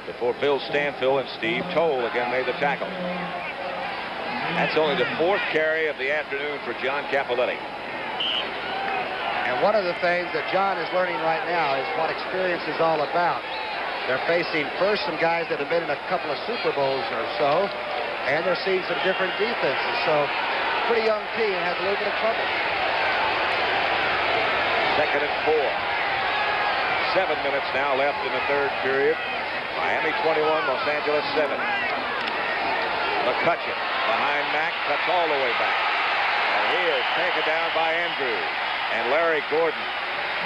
[SPEAKER 8] before Bill Stanfill and Steve Toll again made the tackle. That's only the 4th carry of the afternoon for John Capoletti.
[SPEAKER 19] And one of the things that John is learning right now is what experience is all about. They're facing first some guys that have been in a couple of Super Bowls or so, and they're seeing some different defenses. So, pretty young team has a little bit of trouble.
[SPEAKER 8] 2nd and 4. 7 minutes now left in the 3rd period. Miami 21, Los Angeles 7. McCutcheon behind Mack, cuts all the way back. And he is taken down by Andrews. And Larry Gordon,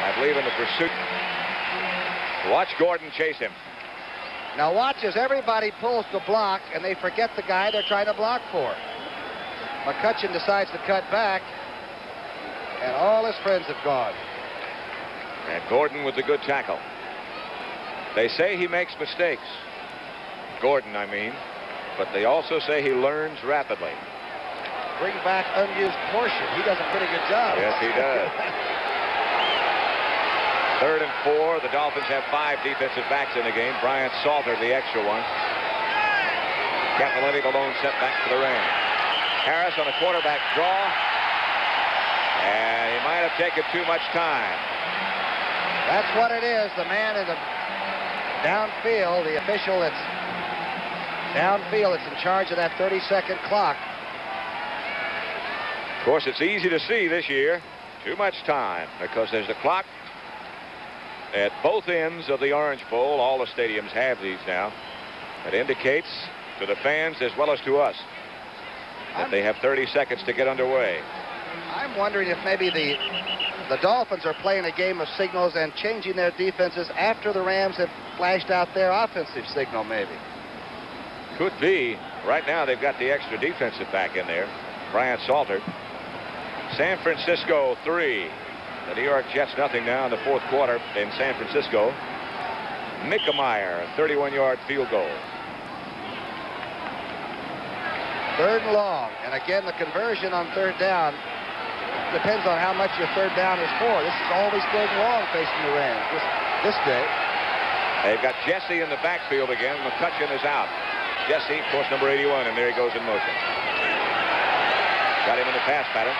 [SPEAKER 8] I believe, in the pursuit. Watch Gordon chase him.
[SPEAKER 19] Now watch as everybody pulls the block and they forget the guy they're trying to block for. McCutcheon decides to cut back, and all his friends have gone.
[SPEAKER 8] And Gordon with the good tackle. They say he makes mistakes. Gordon, I mean. But they also say he learns rapidly.
[SPEAKER 19] Bring back unused portion. He does a pretty good job.
[SPEAKER 8] Yes, he does. 3rd and 4. The Dolphins have 5 defensive backs in the game. Brian Salter, the extra one. Capoletti, the lone setback for the Rams. Harris on a quarterback draw. And he might have taken too much time.
[SPEAKER 19] That's what it is. The man in the downfield, the official that's downfield that's in charge of that 30-second clock.
[SPEAKER 8] Of course, it's easy to see this year. Too much time because there's the clock at both ends of the Orange Bowl. All the stadiums have these now. It indicates to the fans as well as to us that they have 30 seconds to get underway.
[SPEAKER 19] I'm wondering if maybe the Dolphins are playing a game of signals and changing their defenses after the Rams have flashed out their offensive signal, maybe.
[SPEAKER 8] Could be. Right now, they've got the extra defensive back in there, Brian Salter. San Francisco 3. The New York Jets nothing now in the 4th quarter in San Francisco. Mickemeyer, a 31-yard field goal.
[SPEAKER 19] 3rd and long. And again, the conversion on 3rd down depends on how much your 3rd down is for. This is always 3rd and long facing the Rams this day.
[SPEAKER 8] They've got Jesse in the backfield again. McCutcheon is out. Jesse, of course, number 81, and there he goes in motion. Got him in the pass pattern.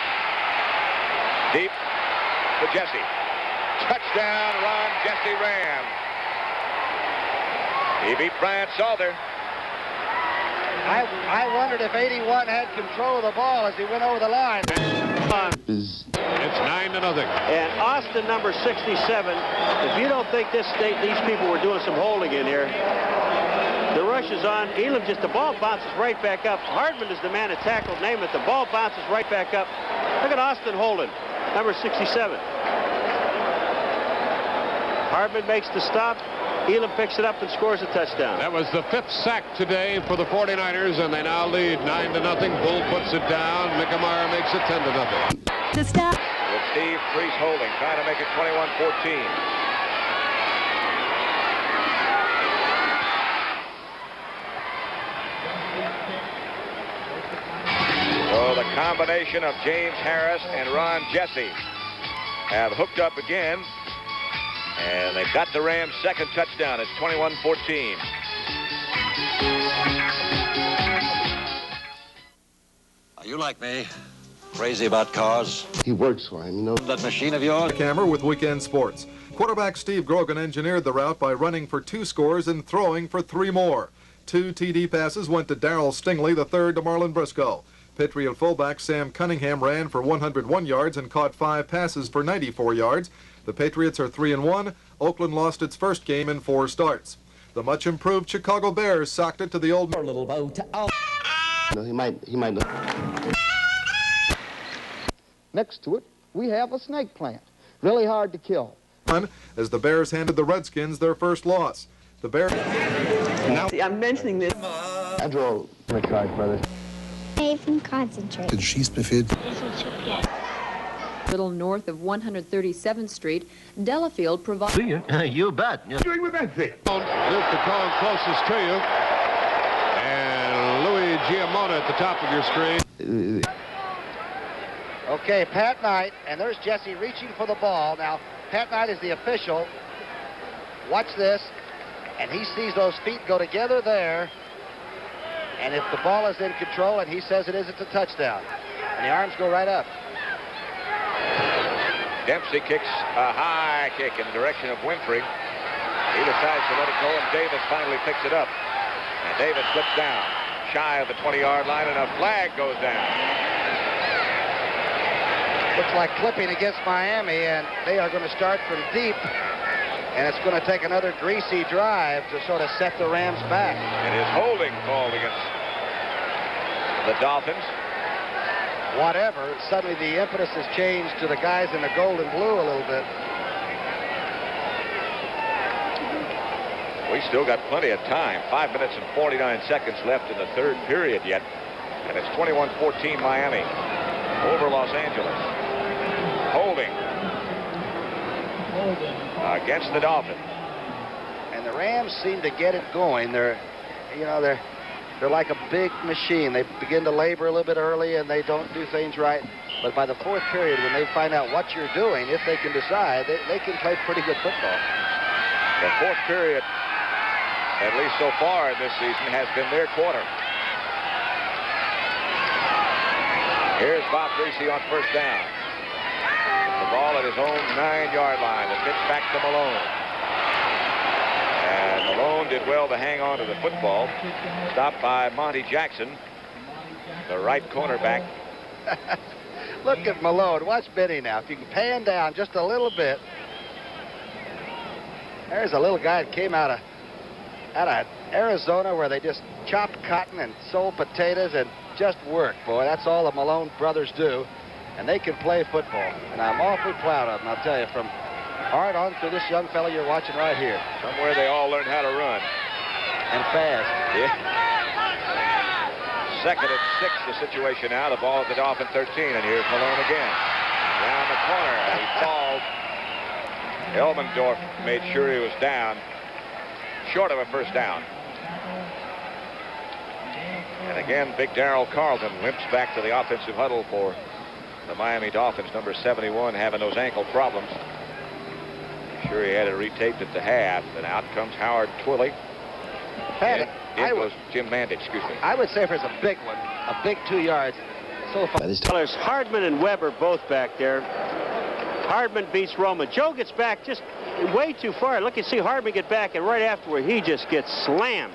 [SPEAKER 8] Deep to Jesse. Touchdown run, Jesse Ram. He beat Brian Salter.
[SPEAKER 19] I wondered if 81 had control of the ball as he went over the line.
[SPEAKER 21] It's 9-0.
[SPEAKER 20] And Austin, number 67, if you don't think these people were doing some holding in here, the rush is on. Elam just, the ball bounces right back up. Hardman is the man that tackled Namath. The ball bounces right back up. Look at Austin holding, number 67. Hardman makes the stop. Elam picks it up and scores a touchdown.
[SPEAKER 21] That was the 5th sack today for the 49ers, and they now lead 9-0. Bull puts it down. Mickemeyer makes it 10-0.
[SPEAKER 16] To stop.
[SPEAKER 8] With Steve Priest holding, trying to make it 21-14. So the combination of James Harris and Ron Jesse have hooked up again. And they've got the Rams' second touchdown. It's 21-14.
[SPEAKER 4] Are you like me? Crazy about cars?
[SPEAKER 22] He works for him, you know.
[SPEAKER 4] That machine of yours?
[SPEAKER 23] Hammer with Weekend Sports. Quarterback Steve Grogan engineered the route by running for 2 scores and throwing for 3 more. 2 TD passes went to Darrell Stingley, the third to Marlon Briscoe. Patriot fullback Sam Cunningham ran for 101 yards and caught 5 passes for 94 yards. The Patriots are 3-1. Oakland lost its first game in 4 starts. The much improved Chicago Bears socked it to the old little boat.
[SPEAKER 22] No, he might not.
[SPEAKER 24] Next to it, we have a snake plant. Really hard to kill.
[SPEAKER 23] As the Bears handed the Redskins their first loss. The Bears...
[SPEAKER 25] Now, see, I'm mentioning this.
[SPEAKER 22] Andrew, McCarthy, brother.
[SPEAKER 26] Save and concentrate.
[SPEAKER 27] Little north of 137th Street, Delafield provides...
[SPEAKER 22] See you. You bet. Doing with that thing. Luke the call closest to you. And Louis Giamona at the top of your screen.
[SPEAKER 19] Okay, Pat Knight, and there's Jesse reaching for the ball. Now, Pat Knight is the official. Watch this. And he sees those feet go together there. And if the ball is in control and he says it is, it's a touchdown. And the arms go right up.
[SPEAKER 8] Dempsey kicks a high kick in the direction of Winfrey. He decides to let it go, and Davis finally picks it up. And Davis slips down, shy of the 20-yard line, and a flag goes down.
[SPEAKER 19] Looks like clipping against Miami, and they are going to start from deep. And it's going to take another greasy drive to sort of set the Rams back.
[SPEAKER 8] It is holding called against the Dolphins.
[SPEAKER 19] Whatever, suddenly the impetus has changed to the guys in the gold and blue a little bit.
[SPEAKER 8] We still got plenty of time. 5 minutes and 49 seconds left in the third period yet. And it's 21-14 Miami over Los Angeles. Holding against the Dolphins.
[SPEAKER 19] And the Rams seem to get it going. They're like a big machine. They begin to labor a little bit early, and they don't do things right. But by the fourth period, when they find out what you're doing, if they can decide, they can play pretty good football.
[SPEAKER 8] The fourth period, at least so far in this season, has been their quarter. Here's Bob Greasy on first down. The ball at his own 9-yard line. The pitch back to Malone. And Malone did well to hang on to the football. Stopped by Monty Jackson, the right cornerback.
[SPEAKER 19] Look at Malone. Watch Benny now. If you can pan down just a little bit. There's a little guy that came out of Arizona where they just chopped cotton and sold potatoes and just worked, boy. That's all the Malone brothers do. And they can play football. And I'm awfully proud of them, I'll tell you, from hard on through this young fella you're watching right here.
[SPEAKER 8] Somewhere they all learned how to run.
[SPEAKER 19] And fast.
[SPEAKER 8] Yeah. Second and 6, the situation now. The ball at the Dolphin 13, and here's Malone again. Down the corner, and he falls. Elmendorf made sure he was down, short of a first down. And again, big Darrell Carlton limps back to the offensive huddle for the Miami Dolphins, number 71, having those ankle problems. Sure, he had it retaped at the half, and out comes Howard Twilley.
[SPEAKER 19] Pat,
[SPEAKER 8] it was Jim Mandich, excuse me.
[SPEAKER 19] I would say if there's a big one, a big 2 yards, so far.
[SPEAKER 20] There's Hardman and Weber both back there. Hardman beats Roman. Joe gets back just way too far. Look, you see Hardman get back, and right afterward, he just gets slammed.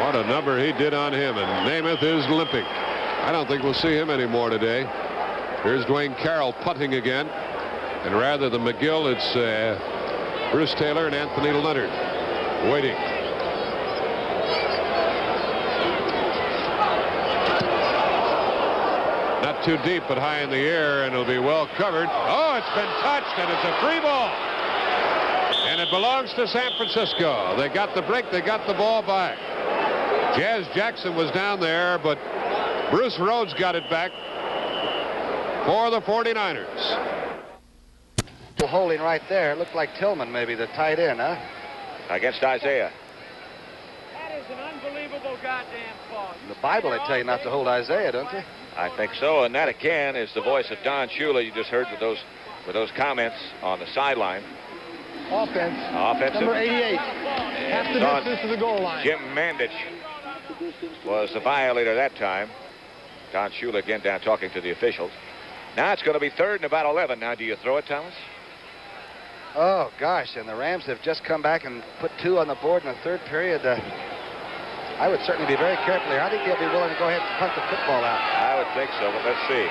[SPEAKER 21] What a number he did on him, and Namath is limping. I don't think we'll see him anymore today. Here's Dwayne Carroll punting again. And rather than McGill, it's Bruce Taylor and Anthony Leonard waiting. Not too deep, but high in the air, and it'll be well covered. Oh, it's been touched, and it's a free ball. And it belongs to San Francisco. They got the break. They got the ball back. Jazz Jackson was down there, but Bruce Rhodes got it back for the 49ers.
[SPEAKER 19] Holding right there. It looked like Tillman, maybe, the tight end, huh?
[SPEAKER 8] Against Isaiah.
[SPEAKER 28] That is an unbelievable goddamn call.
[SPEAKER 19] The Bible, they tell you not to hold Isaiah, don't they?
[SPEAKER 8] I think so, and that again is the voice of Don Shula you just heard with those comments on the sideline.
[SPEAKER 24] Offensive. Number 88. Half the distance to the goal line.
[SPEAKER 8] Jim Mandich was the violator that time. Don Shula again down talking to the officials. Now it's going to be 3rd and about 11. Now, do you throw it, Thomas?
[SPEAKER 19] Oh, gosh, and the Rams have just come back and put 2 on the board in the 3rd period. I would certainly be very careful here. I think they'll be willing to go ahead and punt the football out.
[SPEAKER 8] I would think so, but let's see.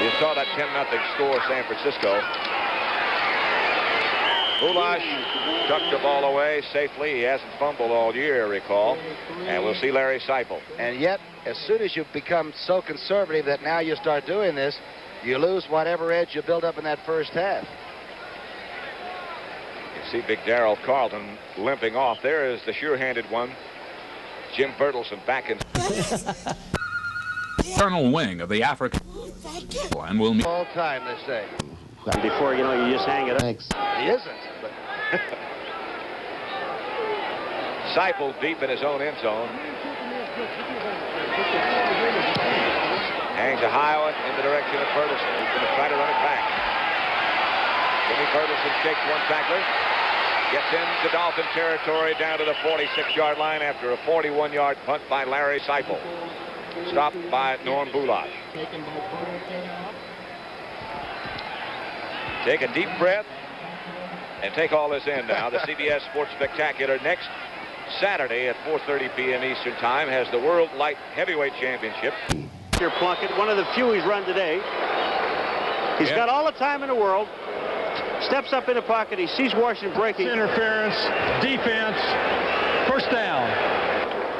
[SPEAKER 8] You saw that 10-0 score, San Francisco. Bulash tucked the ball away safely. He hasn't fumbled all year, recall. And we'll see Larry Seipel.
[SPEAKER 19] And yet, as soon as you become so conservative that now you start doing this, you lose whatever edge you build up in that first half.
[SPEAKER 8] You see big Darrell Carlton limping off. There is the sure-handed one. Jim Bertelsen back in.
[SPEAKER 1] Colonel Wing of the African and will meet
[SPEAKER 19] all time, they say.
[SPEAKER 20] Before you know, you just hang it up.
[SPEAKER 19] Thanks. He isn't. But
[SPEAKER 8] Seipel deep in his own end zone. Hangs a high one in the direction of Bertelsen. He's going to try to run it back. Jimmy Bertelsen shakes one tackler. Gets into Dolphin territory down to the 46-yard line after a 41-yard punt by Larry Seipel. Stopped by Norm Bulash. Take a deep breath and take all this in now. The CBS Sports Spectacular next Saturday at 4:30 p.m. Eastern Time has the World Light Heavyweight Championship.
[SPEAKER 20] Here, Plunkett, one of the few he's run today. He's got all the time in the world. Steps up in the pocket. He sees Washington breaking.
[SPEAKER 28] Interference, defense, first down.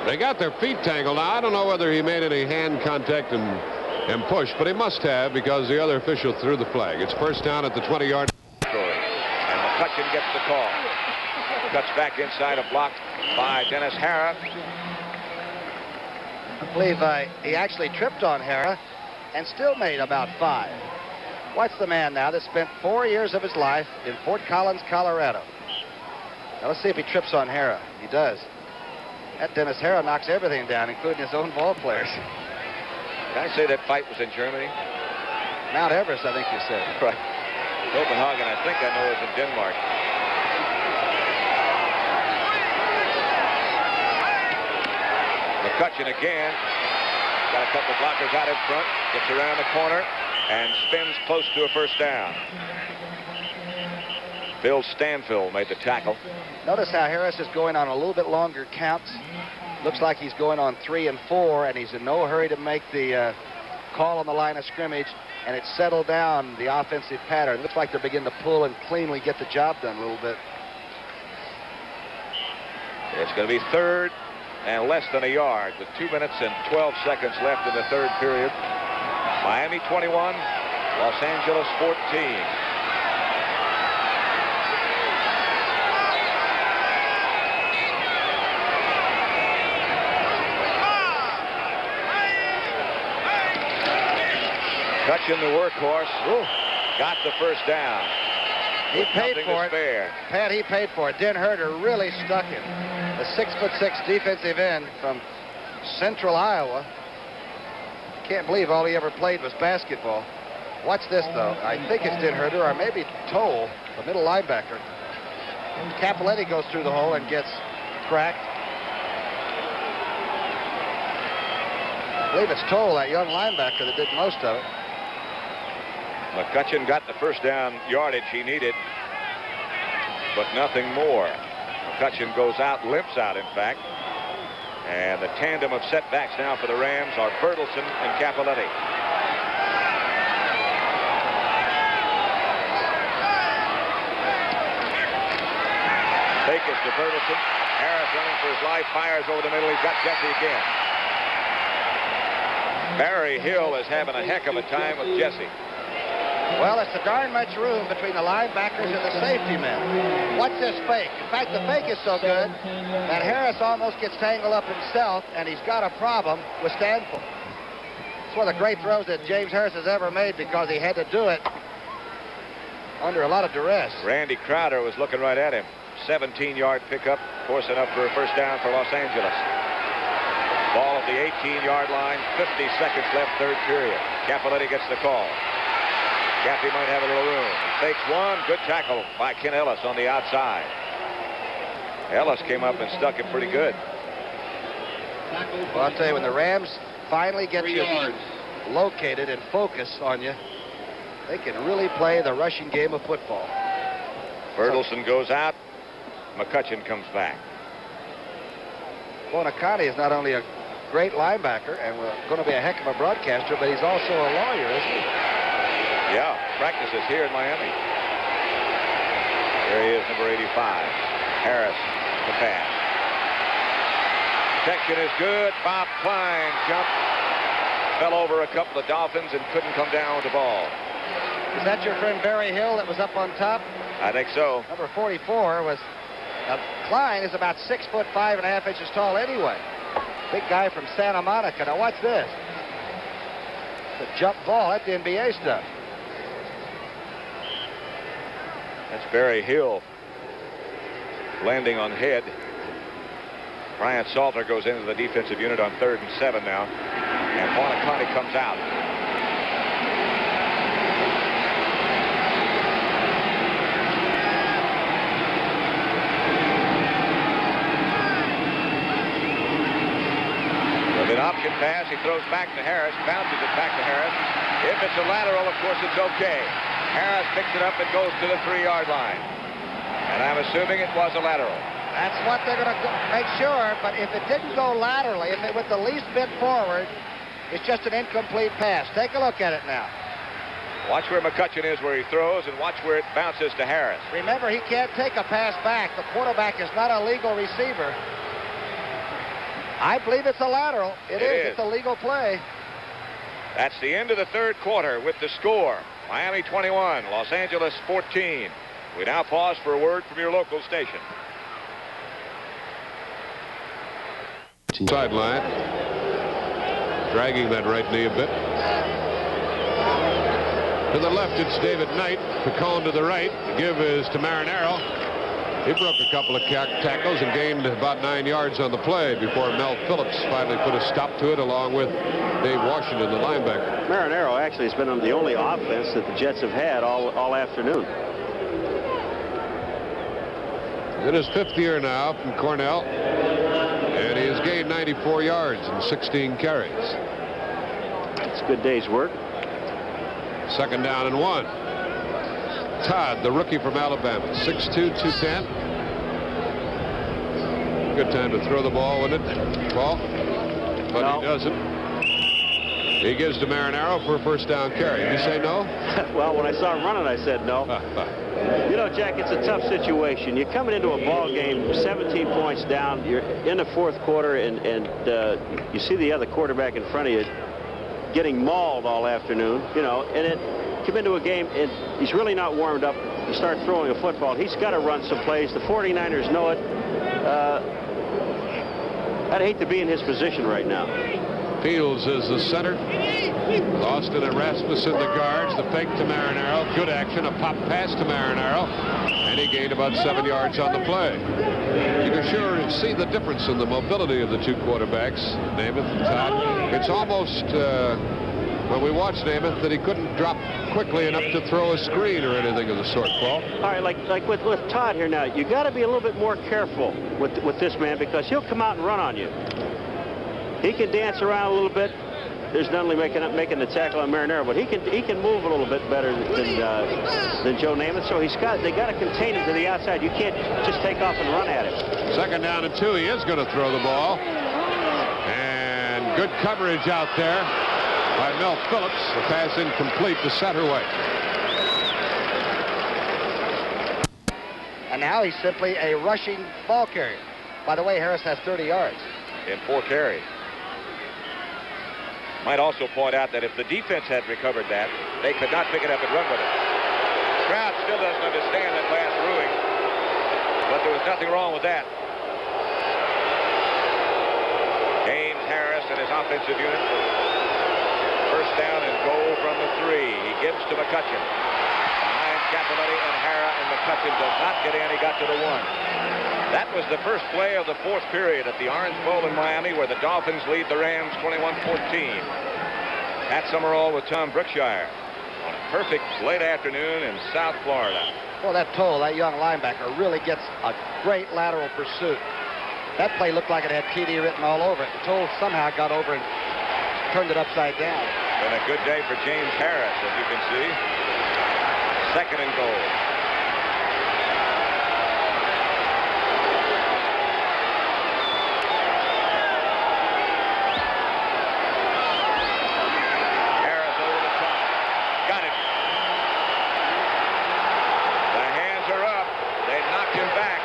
[SPEAKER 21] They got their feet tangled. Now, I don't know whether he made any hand contact and push, but he must have because the other official threw the flag. It's first down at the 20-yard.
[SPEAKER 8] And McCutcheon gets the call. Cuts back inside, a block by Dennis Harrah.
[SPEAKER 19] I believe he actually tripped on Harrah and still made about 5. Watch the man now that spent 4 years of his life in Fort Collins, Colorado. Now let's see if he trips on Harrah. He does. That Dennis Harrah knocks everything down, including his own ball players.
[SPEAKER 8] Can I say that fight was in Germany?
[SPEAKER 19] Mount Everest, I think you said.
[SPEAKER 8] Right. Copenhagen, I think I know, is in Denmark. McCutcheon again. Got a couple blockers out in front. Gets around the corner and spins close to a first down. Bill Stanfill made the tackle.
[SPEAKER 19] Notice how Harris is going on a little bit longer counts. Looks like he's going on 3 and 4, and he's in no hurry to make the call on the line of scrimmage, and it's settled down the offensive pattern. Looks like they're beginning to pull and cleanly get the job done a little bit.
[SPEAKER 8] It's going to be 3rd and less than a yard with 2 minutes and 12 seconds left in the 3rd period. Miami 21, Los Angeles 14. Cutcheon, the workhorse, got the first down.
[SPEAKER 19] He paid for it. Pat, he paid for it. Den Herder really stuck him. The 6'6" defensive end from Central Iowa. Can't believe all he ever played was basketball. Watch this, though. I think it's Den Herder or maybe Toll, the middle linebacker. Capoletti goes through the hole and gets cracked. I believe it's Toll, that young linebacker, that did most of it.
[SPEAKER 8] McCutcheon got the first down yardage he needed, but nothing more. McCutcheon goes out, limps out, in fact. And the tandem of setbacks now for the Rams are Bertelsen and Capoletti. Fake is to Bertelsen. Harris running for his life, fires over the middle. He's got Jesse again. Barry Hill is having a heck of a time with Jesse.
[SPEAKER 19] Well, it's a darn much room between the linebackers and the safety men. Watch this fake. In fact, the fake is so good that Harris almost gets tangled up himself, and he's got a problem with Stanfill. It's one of the great throws that James Harris has ever made because he had to do it under a lot of duress.
[SPEAKER 8] Randy Crowder was looking right at him. 17-yard pickup, force enough for a first down for Los Angeles. Ball at the 18-yard line, 50 seconds left, 3rd period. Capoletti gets the call. Cappy might have a little room. He fakes one. Good tackle by Ken Ellis on the outside. Ellis came up and stuck him pretty good.
[SPEAKER 19] Well, I'll tell you, when the Rams finally get you located and focused on you, they can really play the rushing game of football.
[SPEAKER 8] Bertelsen goes out. McCutcheon comes back.
[SPEAKER 19] Bonacani is not only a great linebacker and going to be a heck of a broadcaster, but he's also a lawyer, isn't he?
[SPEAKER 8] Yeah, practices here in Miami. There he is, number 85. Harris, the pass. Protection is good. Bob Klein jumped, fell over a couple of Dolphins and couldn't come down with the ball.
[SPEAKER 19] Is that your friend Barry Hill that was up on top?
[SPEAKER 8] I think so.
[SPEAKER 19] Number 44 was... Klein is about 6 foot 5.5 inches tall anyway. Big guy from Santa Monica. Now watch this. The jump ball. That's the NBA stuff.
[SPEAKER 8] That's Barry Hill landing on head. Brian Salter goes into the defensive unit on 3rd and 7 now. And Bonacani comes out. With an option pass, he throws back to Harris, bounces it back to Harris. If it's a lateral, of course, it's okay. Harris picks it up and goes to the 3-yard line. And I'm assuming it was a lateral.
[SPEAKER 19] That's what they're going to make sure, but if it didn't go laterally, if it went the least bit forward, it's just an incomplete pass. Take a look at it now.
[SPEAKER 8] Watch where McCutcheon is where he throws, and watch where it bounces to Harris.
[SPEAKER 19] Remember, he can't take a pass back. The quarterback is not a legal receiver. I believe it's a lateral. It is. It's a legal play.
[SPEAKER 8] That's the end of the 3rd quarter with the score. Miami 21, Los Angeles 14. We now pause for a word from your local station.
[SPEAKER 21] Sideline. Dragging that right knee a bit. To the left, it's David Knight. Picone to the right. The give is to Marinaro. He broke a couple of tackles and gained about 9 yards on the play before Mel Phillips finally put a stop to it, along with Dave Washington, the linebacker.
[SPEAKER 20] Marinaro actually has been on the only offense that the Jets have had all afternoon.
[SPEAKER 21] In his 5th year now from Cornell, and he has gained 94 yards in 16 carries.
[SPEAKER 20] It's a good day's work.
[SPEAKER 21] 2nd down and 1. Todd, the rookie from Alabama, 6'2", 210. Good time to throw the ball, wouldn't it, Paul? But no. He doesn't. He gives to Marinaro for a 1st down carry. Did you say no?
[SPEAKER 20] Well, when I saw him running, I said no. You know, Jack, it's a tough situation. You're coming into a ball game 17 points down. You're in the 4th quarter, and you see the other quarterback in front of you getting mauled all afternoon, you know, and it come into a game, and he's really not warmed up to start throwing a football. He's got to run some plays. The 49ers know it. I'd hate to be in his position right now.
[SPEAKER 21] Fields is the center. Austin and Rasmussen the guards. The fake to Marinaro. Good action. A pop pass to Marinaro. And he gained about 7 yards on the play. You can sure see the difference in the mobility of the 2 quarterbacks, Namath and Todd. It's almost, when we watched Namath, that he couldn't drop quickly enough to throw a screen or anything of the sort, Paul.
[SPEAKER 20] All right, like with Todd here now, you got to be a little bit more careful with this man, because he'll come out and run on you. He can dance around a little bit. There's not only making the tackle on Marinaro, but he can move a little bit better than Joe Namath. So they got to contain him to the outside. You can't just take off and run at him.
[SPEAKER 21] 2nd down and 2. He is going to throw the ball, and good coverage out there by Mel Phillips. The pass incomplete to Satterwhite.
[SPEAKER 19] And now he's simply a rushing ball carrier. By the way, Harris has 30 yards
[SPEAKER 8] in 4 carries. Might also point out that if the defense had recovered that, they could not pick it up and run with it. The crowd still doesn't understand that last ruling, but there was nothing wrong with that. James Harris and his offensive unit. 1st down and goal from the 3. He gives to McCutcheon. Behind Cappelletti and Hara, and McCutcheon does not get in. He got to the 1. That was the first play of the 4th period at the Orange Bowl in Miami, where the Dolphins lead the Rams 21-14. At Summerall with Tom Brookshire on a perfect late afternoon in South Florida.
[SPEAKER 19] Well, that Toll, that young linebacker, really gets a great lateral pursuit. That play looked like it had TD written all over it. Toll somehow got over and turned it upside down.
[SPEAKER 8] Been a good day for James Harris, as you can see. 2nd and goal. Harris over the top. Got it. The hands are up. They knocked him back.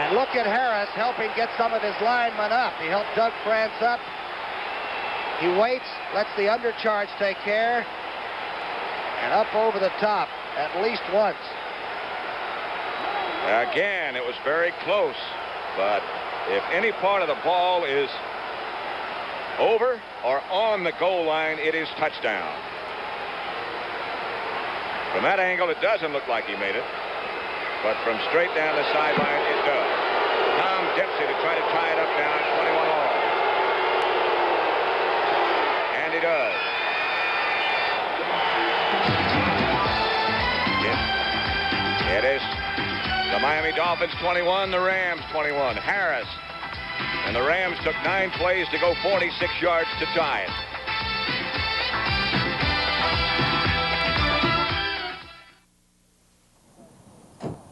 [SPEAKER 19] And look at Harris helping get some of his linemen up. He helped Doug France up. He waits, lets the undercharge take care, and up over the top at least once.
[SPEAKER 8] Again, it was very close, but if any part of the ball is over or on the goal line, it is touchdown. From that angle, it doesn't look like he made it, but from straight down the sideline, it does. Tom Dempsey to try to tie it up down at 21 all. And he does. It is the Miami Dolphins 21, the Rams 21. Harris and the Rams took 9 plays to go 46 yards to tie it.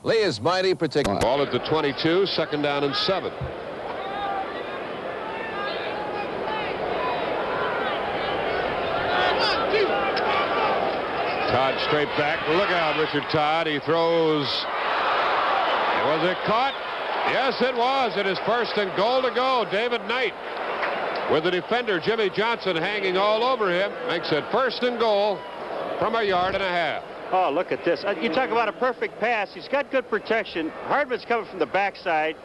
[SPEAKER 5] Lee is mighty particular.
[SPEAKER 21] Ball at the 22, 2nd down and 7. Todd straight back. Look out, Richard Todd. He throws. Was it caught? Yes, it was. It is 1st and goal to go. David Knight, with the defender Jimmy Johnson hanging all over him, makes it 1st and goal from 1.5 yards.
[SPEAKER 20] Oh, look at this. You talk about a perfect pass. He's got good protection. Hardman's coming from the backside,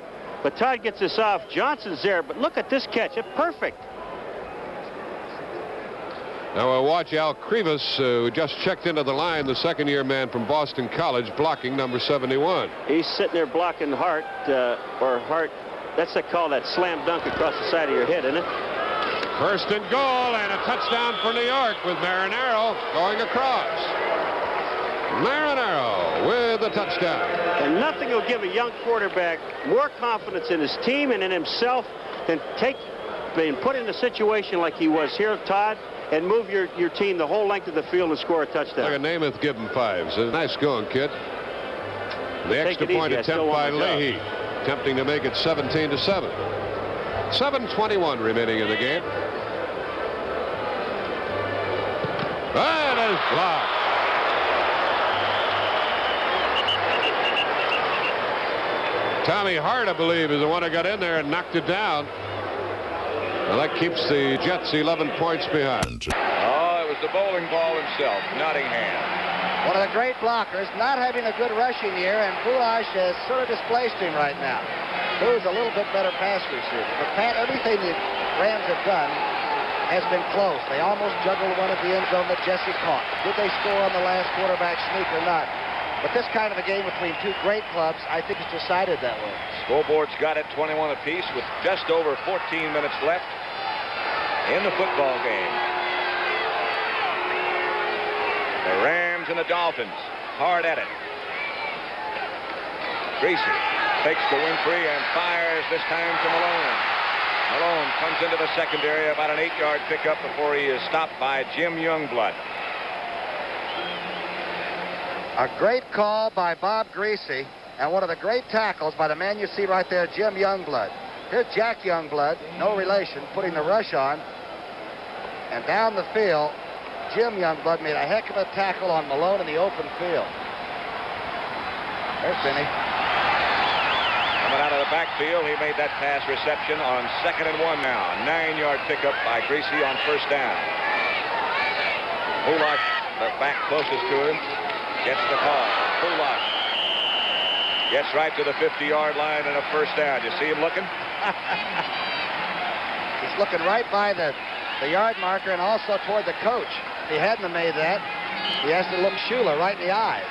[SPEAKER 20] but Todd gets this off. Johnson's there, but look at this catch. It's perfect.
[SPEAKER 21] Now we'll watch Al Krivas, who just checked into the line, the 2nd-year man from Boston College, blocking number 71.
[SPEAKER 20] He's sitting there blocking Hart, that's they call that slam dunk across the side of your head, isn't it?
[SPEAKER 21] 1st and goal, and a touchdown for New York with Marinaro going across. Marinaro with a touchdown.
[SPEAKER 20] And nothing will give a young quarterback more confidence in his team and in himself than being put in a situation like he was here, Todd, and move your team the whole length of the field and score a touchdown.
[SPEAKER 21] Look at Namath give him 5s. Nice going, kid. The extra point attempt by Leahy, attempting to make it 17-7. 7:21 remaining in the game. That is blocked. Tommy Hart, I believe, is the one who got in there and knocked it down. Well, that keeps the Jets 11 points behind.
[SPEAKER 8] Oh, it was the bowling ball himself, Nottingham.
[SPEAKER 19] One of the great blockers, not having a good rushing year, and Boulash has sort of displaced him right now. Boo's a little bit better pass receiver. But, Pat, everything the Rams have done has been close. They almost juggled one at the end zone that Jesse caught. Did they score on the last quarterback sneak or not? But this kind of a game between two great clubs, I think it's decided that way.
[SPEAKER 8] Scoreboard's got it 21 apiece with just over 14 minutes left in the football game. The Rams and the Dolphins hard at it. Greasy fakes to Winfrey and fires this time to Malone. Malone comes into the secondary, about an 8-yard pickup before he is stopped by Jim Youngblood.
[SPEAKER 19] A great call by Bob Greasy, and one of the great tackles by the man you see right there, Jim Youngblood. Here's Jack Youngblood, no relation, putting the rush on. And down the field, Jim Youngblood made a heck of a tackle on Malone in the open field. There's Vinny.
[SPEAKER 8] Coming out of the backfield, he made that pass reception on 2nd and 1 now. A 9-yard pickup by Greasy on 1st down. Bullock, the back closest to him, gets the call. Bullock gets right to the 50-yard line and a 1st down. You see him looking?
[SPEAKER 19] He's looking right by the yard marker and also toward the coach. If he hadn't made that, he has to look Shula right in the eyes.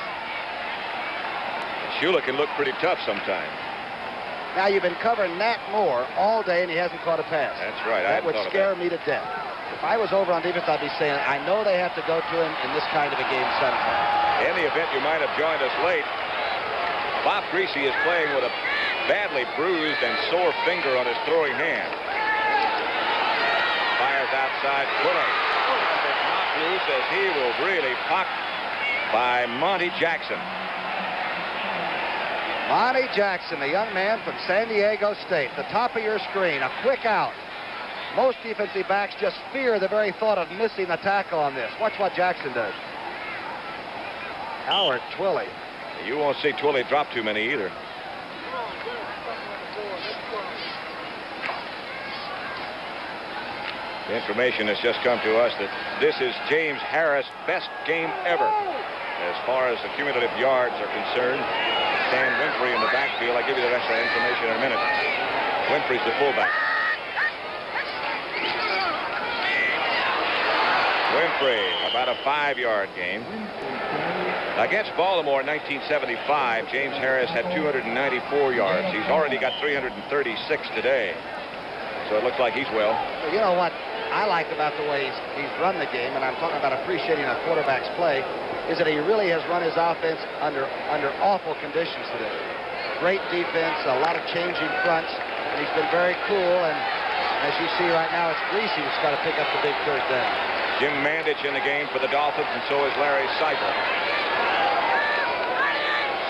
[SPEAKER 8] Shula can look pretty tough sometimes.
[SPEAKER 19] Now, you've been covering Nat Moore all day, and he hasn't caught a pass.
[SPEAKER 8] That's right.
[SPEAKER 19] That would scare me to death. If I was over on defense, I'd be saying, I know they have to go to him in this kind of a game sometime.
[SPEAKER 8] In the event you might have joined us late, Bob Greasy is playing with a badly bruised and sore finger on his throwing hand. outside. Fuller is knocked loose as he will really pop by Monty Jackson.
[SPEAKER 19] Monty Jackson, the young man from San Diego State. The top of your screen, a quick out. Most defensive backs just fear the very thought of missing the tackle on this. Watch what Jackson does. Howard Twilley.
[SPEAKER 8] You won't see Twilley drop too many either. The information has just come to us that this is James Harris' best game ever as far as the cumulative yards are concerned. Stan Winfrey in the backfield. I'll give you the rest of that information in a minute. Winfrey's the fullback. Winfrey, about a 5-yard game. Against Baltimore in 1975, James Harris had 294 yards. He's already got 336 today. So it looks like he's well.
[SPEAKER 19] You know what I like about the way he's run the game, and I'm talking about appreciating a quarterback's play, is that he really has run his offense under awful conditions today. Great defense, a lot of changing fronts, and he's been very cool. And as you see right now, it's Greasy who's got to pick up the big third down.
[SPEAKER 8] Jim Mandich in the game for the Dolphins, and so is Larry Seifel.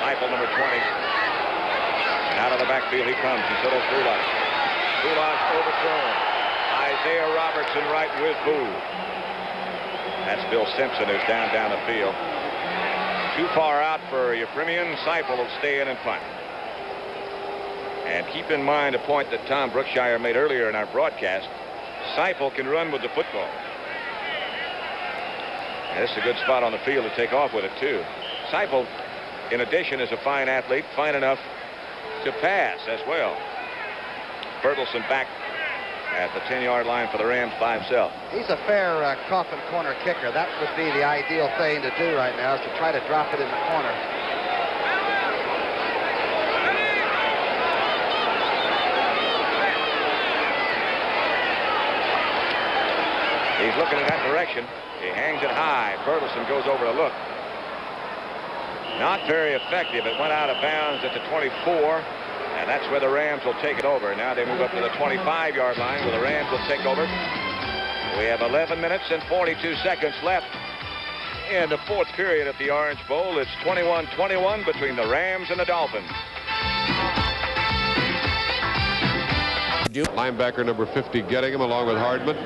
[SPEAKER 8] Seifel, number 20. Out of the backfield he comes, and so does Bullock. Bullock's overthrown. Isaiah Robertson right with Boo. That's Bill Simpson who's down the field. Too far out for Euphemian. Seifel will stay in and punt. And keep in mind a point that Tom Brookshire made earlier in our broadcast. Seifel can run with the football. And this is a good spot on the field to take off with it, too. Seifel, in addition, is a fine athlete, fine enough to pass as well. Bertelsen back at the 10-yard line for the Rams by himself.
[SPEAKER 19] He's a fair coffin corner kicker. That would be the ideal thing to do right now, is to try to drop it in the corner.
[SPEAKER 8] He's looking in that direction. He hangs it high. Bertelsen goes over to look. Not very effective. It went out of bounds at the 24, and that's where the Rams will take it over. Now they move up to the 25-yard line where the Rams will take over. We have 11 minutes and 42 seconds left in the fourth period at the Orange Bowl. It's 21-21 between the Rams and the Dolphins.
[SPEAKER 21] Linebacker number 50 getting him along with Hardman.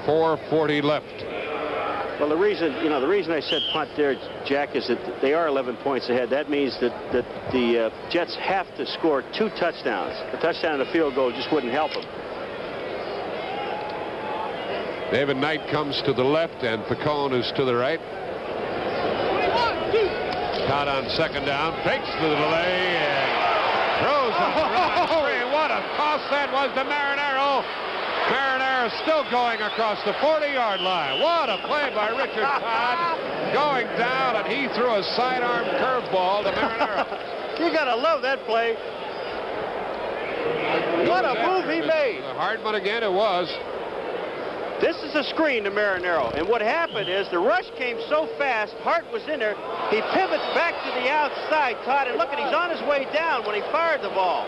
[SPEAKER 21] 4:40 left.
[SPEAKER 20] Well, the reason I said punt there, Jack, is that they are 11 points ahead. That means that the Jets have to score 2 touchdowns. A touchdown and a field goal just wouldn't help them.
[SPEAKER 21] David Knight comes to the left, and Picone is to the right. Caught on second down, fakes the delay, and throws on the right screen. What a toss that was to Marinaro. Marinaro still going across the 40-yard line. What a play by Richard Todd, going down, and he threw a sidearm curveball to Marinaro.
[SPEAKER 20] You gotta love that play. What a move he made.
[SPEAKER 21] Hardman again, it was.
[SPEAKER 20] This is a screen to Marinaro, and what happened is the rush came so fast, Hart was in there, he pivots back to the outside, Todd, and look, he's on his way down when he fired the ball.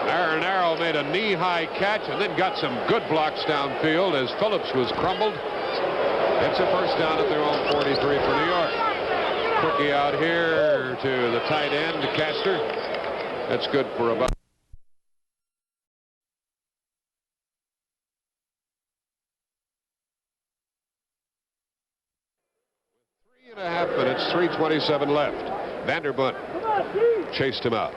[SPEAKER 21] Marinaro made a knee-high catch and then got some good blocks downfield as Phillips was crumbled. It's a first down at their own 43 for New York. Quickie out here to the tight end, Castor. That's good for about... 3.5 minutes, 3:27 left. Vanderbunt chased him out.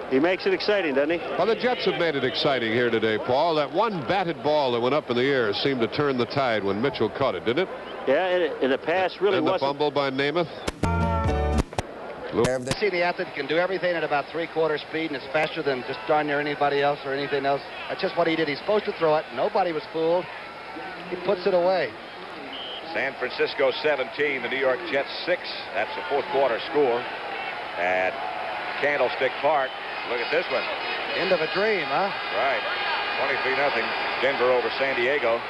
[SPEAKER 20] He makes it exciting, doesn't he?
[SPEAKER 21] Well, the Jets have made it exciting here today, Paul. That one batted ball that went up in the air seemed to turn the tide when Mitchell caught it, didn't it?
[SPEAKER 20] Yeah, and the pass really wasn't.
[SPEAKER 21] And the fumble by Namath.
[SPEAKER 19] They see the athlete can do everything at about 3/4 speed, and it's faster than just darn near anybody else or anything else. That's just what he did. He's supposed to throw it. Nobody was fooled. He puts it away.
[SPEAKER 8] San Francisco 17, the New York Jets 6. That's the fourth quarter score at Candlestick Park. Look at this one.
[SPEAKER 19] End of a dream, huh?
[SPEAKER 8] Right. 23-0. Denver over San Diego.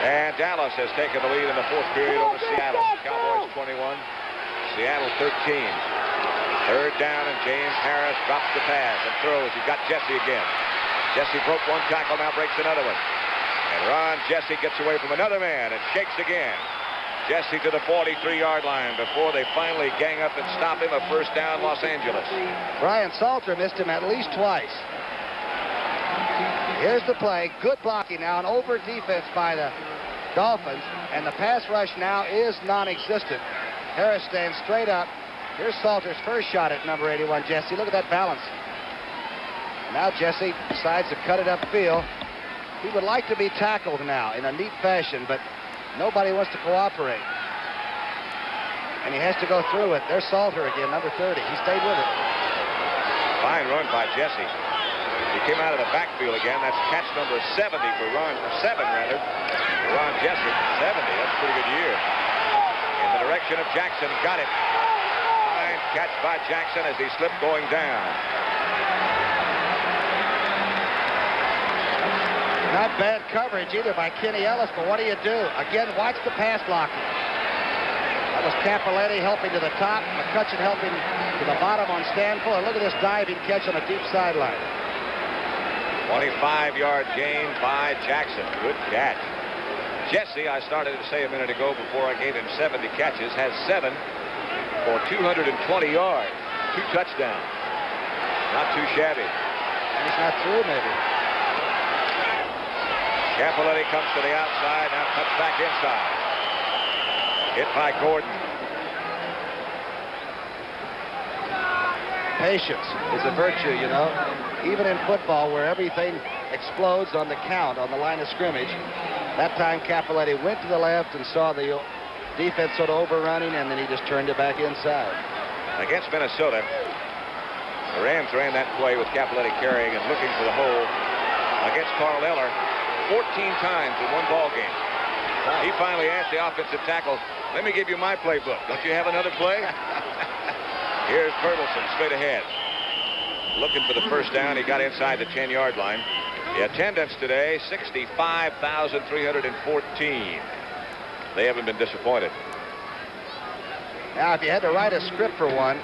[SPEAKER 8] And Dallas has taken the lead in the fourth period over Seattle. Cowboys 21, Seattle 13. Third down, and James Harris drops the pass and throws. He's got Jesse again. Jesse broke one tackle, now breaks another one. And Ron Jesse gets away from another man and shakes again. Jesse to the 43-yard line before they finally gang up and stop him. A first down, Los Angeles.
[SPEAKER 19] Brian Salter missed him at least twice. Here's the play. Good blocking now, an over defense by the Dolphins, and the pass rush now is non-existent. Harris stands straight up. Here's Salter's first shot at number 81, Jesse. Look at that balance. Now Jesse decides to cut it upfield. He would like to be tackled now in a neat fashion, but nobody wants to cooperate. And he has to go through it. There's Salter again, number 30. He stayed with it.
[SPEAKER 8] Fine run by Jesse. He came out of the backfield again. That's catch number 70 for Ron, or 7 rather, for Ron Jesse. 70, that's a pretty good year. In the direction of Jackson, got it. Fine catch by Jackson as he slipped going down.
[SPEAKER 19] Not bad coverage either by Kenny Ellis, but what do you do? Again, watch the pass blocking. That was Cappelletti helping to the top, McCutcheon helping to the bottom on Stanfield. And look at this diving catch on a deep sideline.
[SPEAKER 8] 25-yard gain by Jackson. Good catch. Jesse, I started to say a minute ago before I gave him 70 catches, has 7 for 220 yards. 2 touchdowns. Not too shabby.
[SPEAKER 19] He's not through, maybe.
[SPEAKER 8] Cappelletti comes to the outside, now cuts back inside. Hit by Gordon.
[SPEAKER 19] Patience is a virtue, you know. Even in football, where everything explodes on the count, on the line of scrimmage, that time Cappelletti went to the left and saw the defense sort of overrunning, and then he just turned it back inside.
[SPEAKER 8] Against Minnesota, the Rams ran that play with Cappelletti carrying and looking for the hole. Against Carl Eller, 14 times in one ball game. He finally asked the offensive tackle, let me give you my playbook. Don't you have another play? Here's Bertelsen straight ahead. Looking for the first down. He got inside the 10-yard line. The attendance today, 65,314. They haven't been disappointed.
[SPEAKER 19] Now, if you had to write a script for one,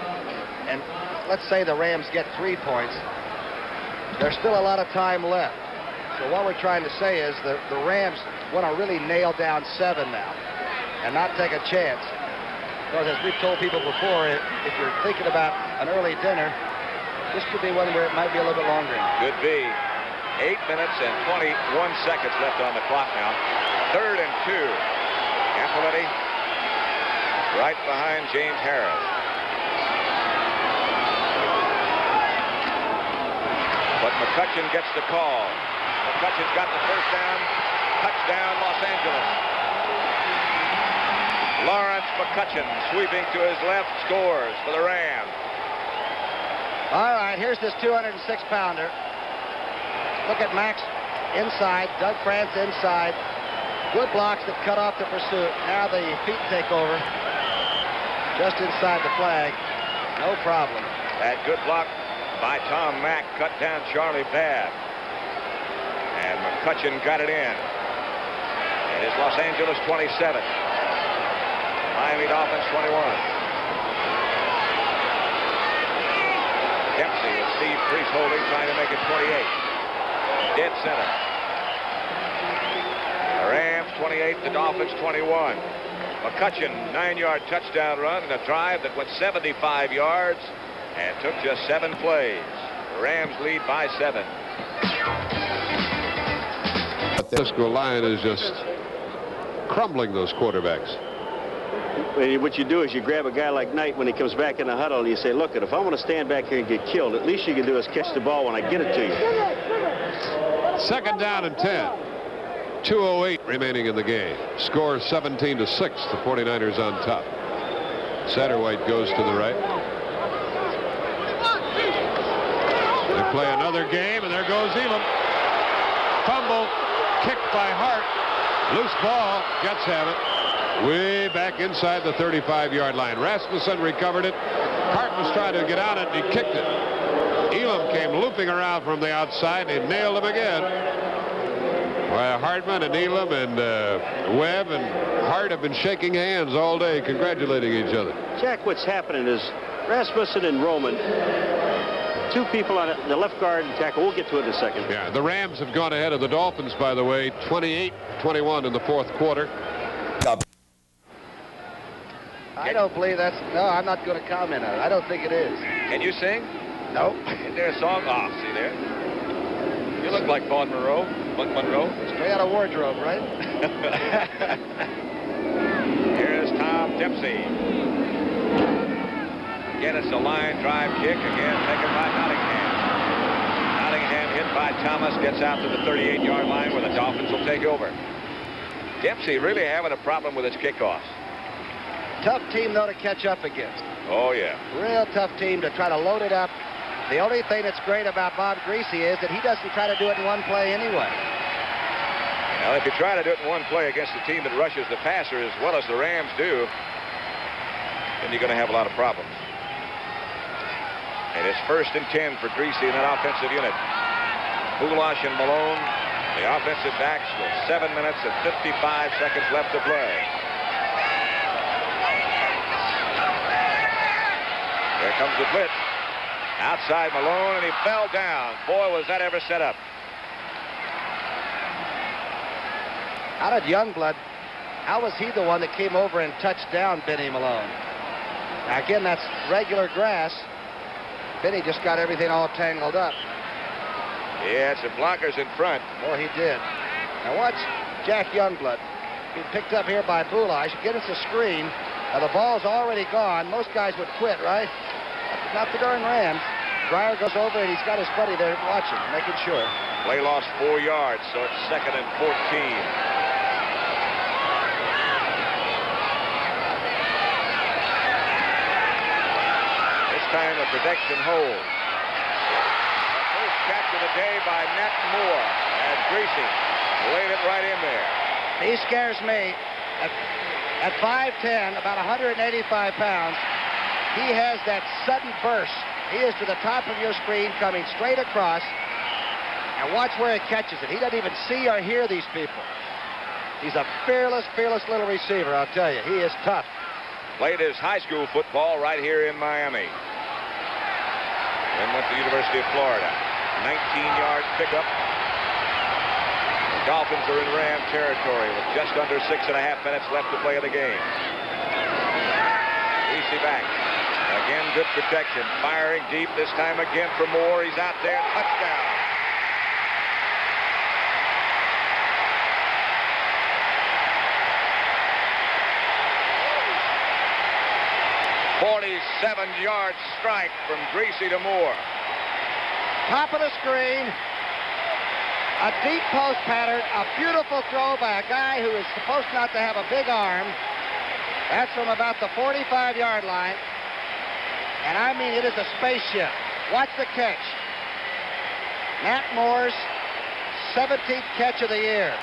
[SPEAKER 19] and let's say the Rams get 3 points, there's still a lot of time left. So what we're trying to say is that the Rams want to really nail down 7 now and not take a chance. Because as we've told people before, if you're thinking about an early dinner, this could be one where it might be a little bit longer.
[SPEAKER 8] Could be. 8 minutes and 21 seconds left on the clock now. 3rd and 2. Cappelletti right behind James Harris. But McCutcheon gets the call. McCutcheon's got the first down. Touchdown, Los Angeles. Lawrence McCutcheon sweeping to his left, scores for the Rams.
[SPEAKER 19] All right, here's this 206-pounder. Look at Max inside, Doug France inside. Good blocks that cut off the pursuit. Now the feet take over. Just inside the flag. No problem.
[SPEAKER 8] That good block by Tom Mack cut down Charlie Babb. And McCutcheon got it in. It is Los Angeles 27. Miami Dolphins 21. Dempsey with Steve Priest holding, trying to make it 28. Dead center. The Rams 28, the Dolphins 21. McCutcheon, 9-yard touchdown run in a drive that went 75 yards and took just 7 plays. The Rams lead by 7.
[SPEAKER 21] The Cisco line is just crumbling those quarterbacks.
[SPEAKER 20] What you do is you grab a guy like Knight when he comes back in the huddle and you say, look, if I want to stand back here and get killed, at least you can do is catch the ball when I get it to you.
[SPEAKER 21] 2nd down and 10. 2:08 remaining in the game. Score 17-6. The 49ers on top. Satterwhite goes to the right. They play another game, and there goes Elam. Fumble, kicked by Hart. Loose ball, Jets have it. Way back inside the 35-yard line. Rasmussen recovered it. Hart was trying to get on it, and he kicked it. Elam came looping around from the outside, and nailed him again. Well, Hardman and Elam and Webb and Hart have been shaking hands all day, congratulating each other.
[SPEAKER 20] Jack, what's happening is Rasmussen and Roman, two people on the left guard and tackle. We'll get to it in a second.
[SPEAKER 21] Yeah, the Rams have gone ahead of the Dolphins, by the way, 28-21 in the fourth quarter.
[SPEAKER 19] I don't believe that's... No, I'm not going to comment on it. I don't think it is.
[SPEAKER 8] Can you sing?
[SPEAKER 19] No.
[SPEAKER 8] Is there a song? Ah, see there. You look like Vaughn Monroe. Buck Monroe.
[SPEAKER 19] Straight out of wardrobe, right?
[SPEAKER 8] Here's Tom Dempsey. Again, it's a line drive kick. Again, taken by Nottingham. Nottingham hit by Thomas. Gets out to the 38-yard line where the Dolphins will take over. Dempsey really having a problem with his kickoffs.
[SPEAKER 19] Tough team, though, to catch up against.
[SPEAKER 8] Oh, yeah.
[SPEAKER 19] Real tough team to try to load it up. The only thing that's great about Bob Greasy is that he doesn't try to do it in one play anyway.
[SPEAKER 8] Now, if you try to do it in one play against a team that rushes the passer as well as the Rams do, then you're going to have a lot of problems. And it's 1st and 10 for Greasy in that offensive unit. Boulash and Malone, the offensive backs, with 7 minutes and 55 seconds left to play. There comes the blitz. Outside Malone, and he fell down. Boy, was that ever set up.
[SPEAKER 19] How did Youngblood, how was he the one that came over and touched down Benny Malone? Now, again, that's regular grass. Benny just got everything all tangled up.
[SPEAKER 8] He had some blockers in front.
[SPEAKER 19] Oh, he did. Now watch Jack Youngblood. Being picked up here by Boulash. Against the screen. Now, the ball's already gone. Most guys would quit, right? Not the darn Rams. Dreyer goes over, and he's got his buddy there watching, making sure.
[SPEAKER 8] Play lost 4 yards, so it's 2nd and 14. This time a protection hold. First catch of the day by Nat Moore. And Greasy laid it right in there.
[SPEAKER 19] He scares me. At 5'10", about 185 pounds, he has that sudden burst. He is to the top of your screen, coming straight across. And watch where he catches it. He doesn't even see or hear these people. He's a fearless, fearless little receiver, I'll tell you. He is tough.
[SPEAKER 8] Played his high school football right here in Miami. Then went to the University of Florida. 19-yard pickup. The Dolphins are in Ram territory with just under 6.5 minutes left to play in the game. Greasy back. Again, good protection. Firing deep this time again for Moore. He's out there. Touchdown. "47-yard strike from Greasy to Moore."
[SPEAKER 19] Top of the screen. A deep post pattern. A beautiful throw by a guy who is supposed not to have a big arm. That's from about the 45-yard line. And I mean, it is a spaceship. Watch the catch. Nat Moore's 17th catch of the year.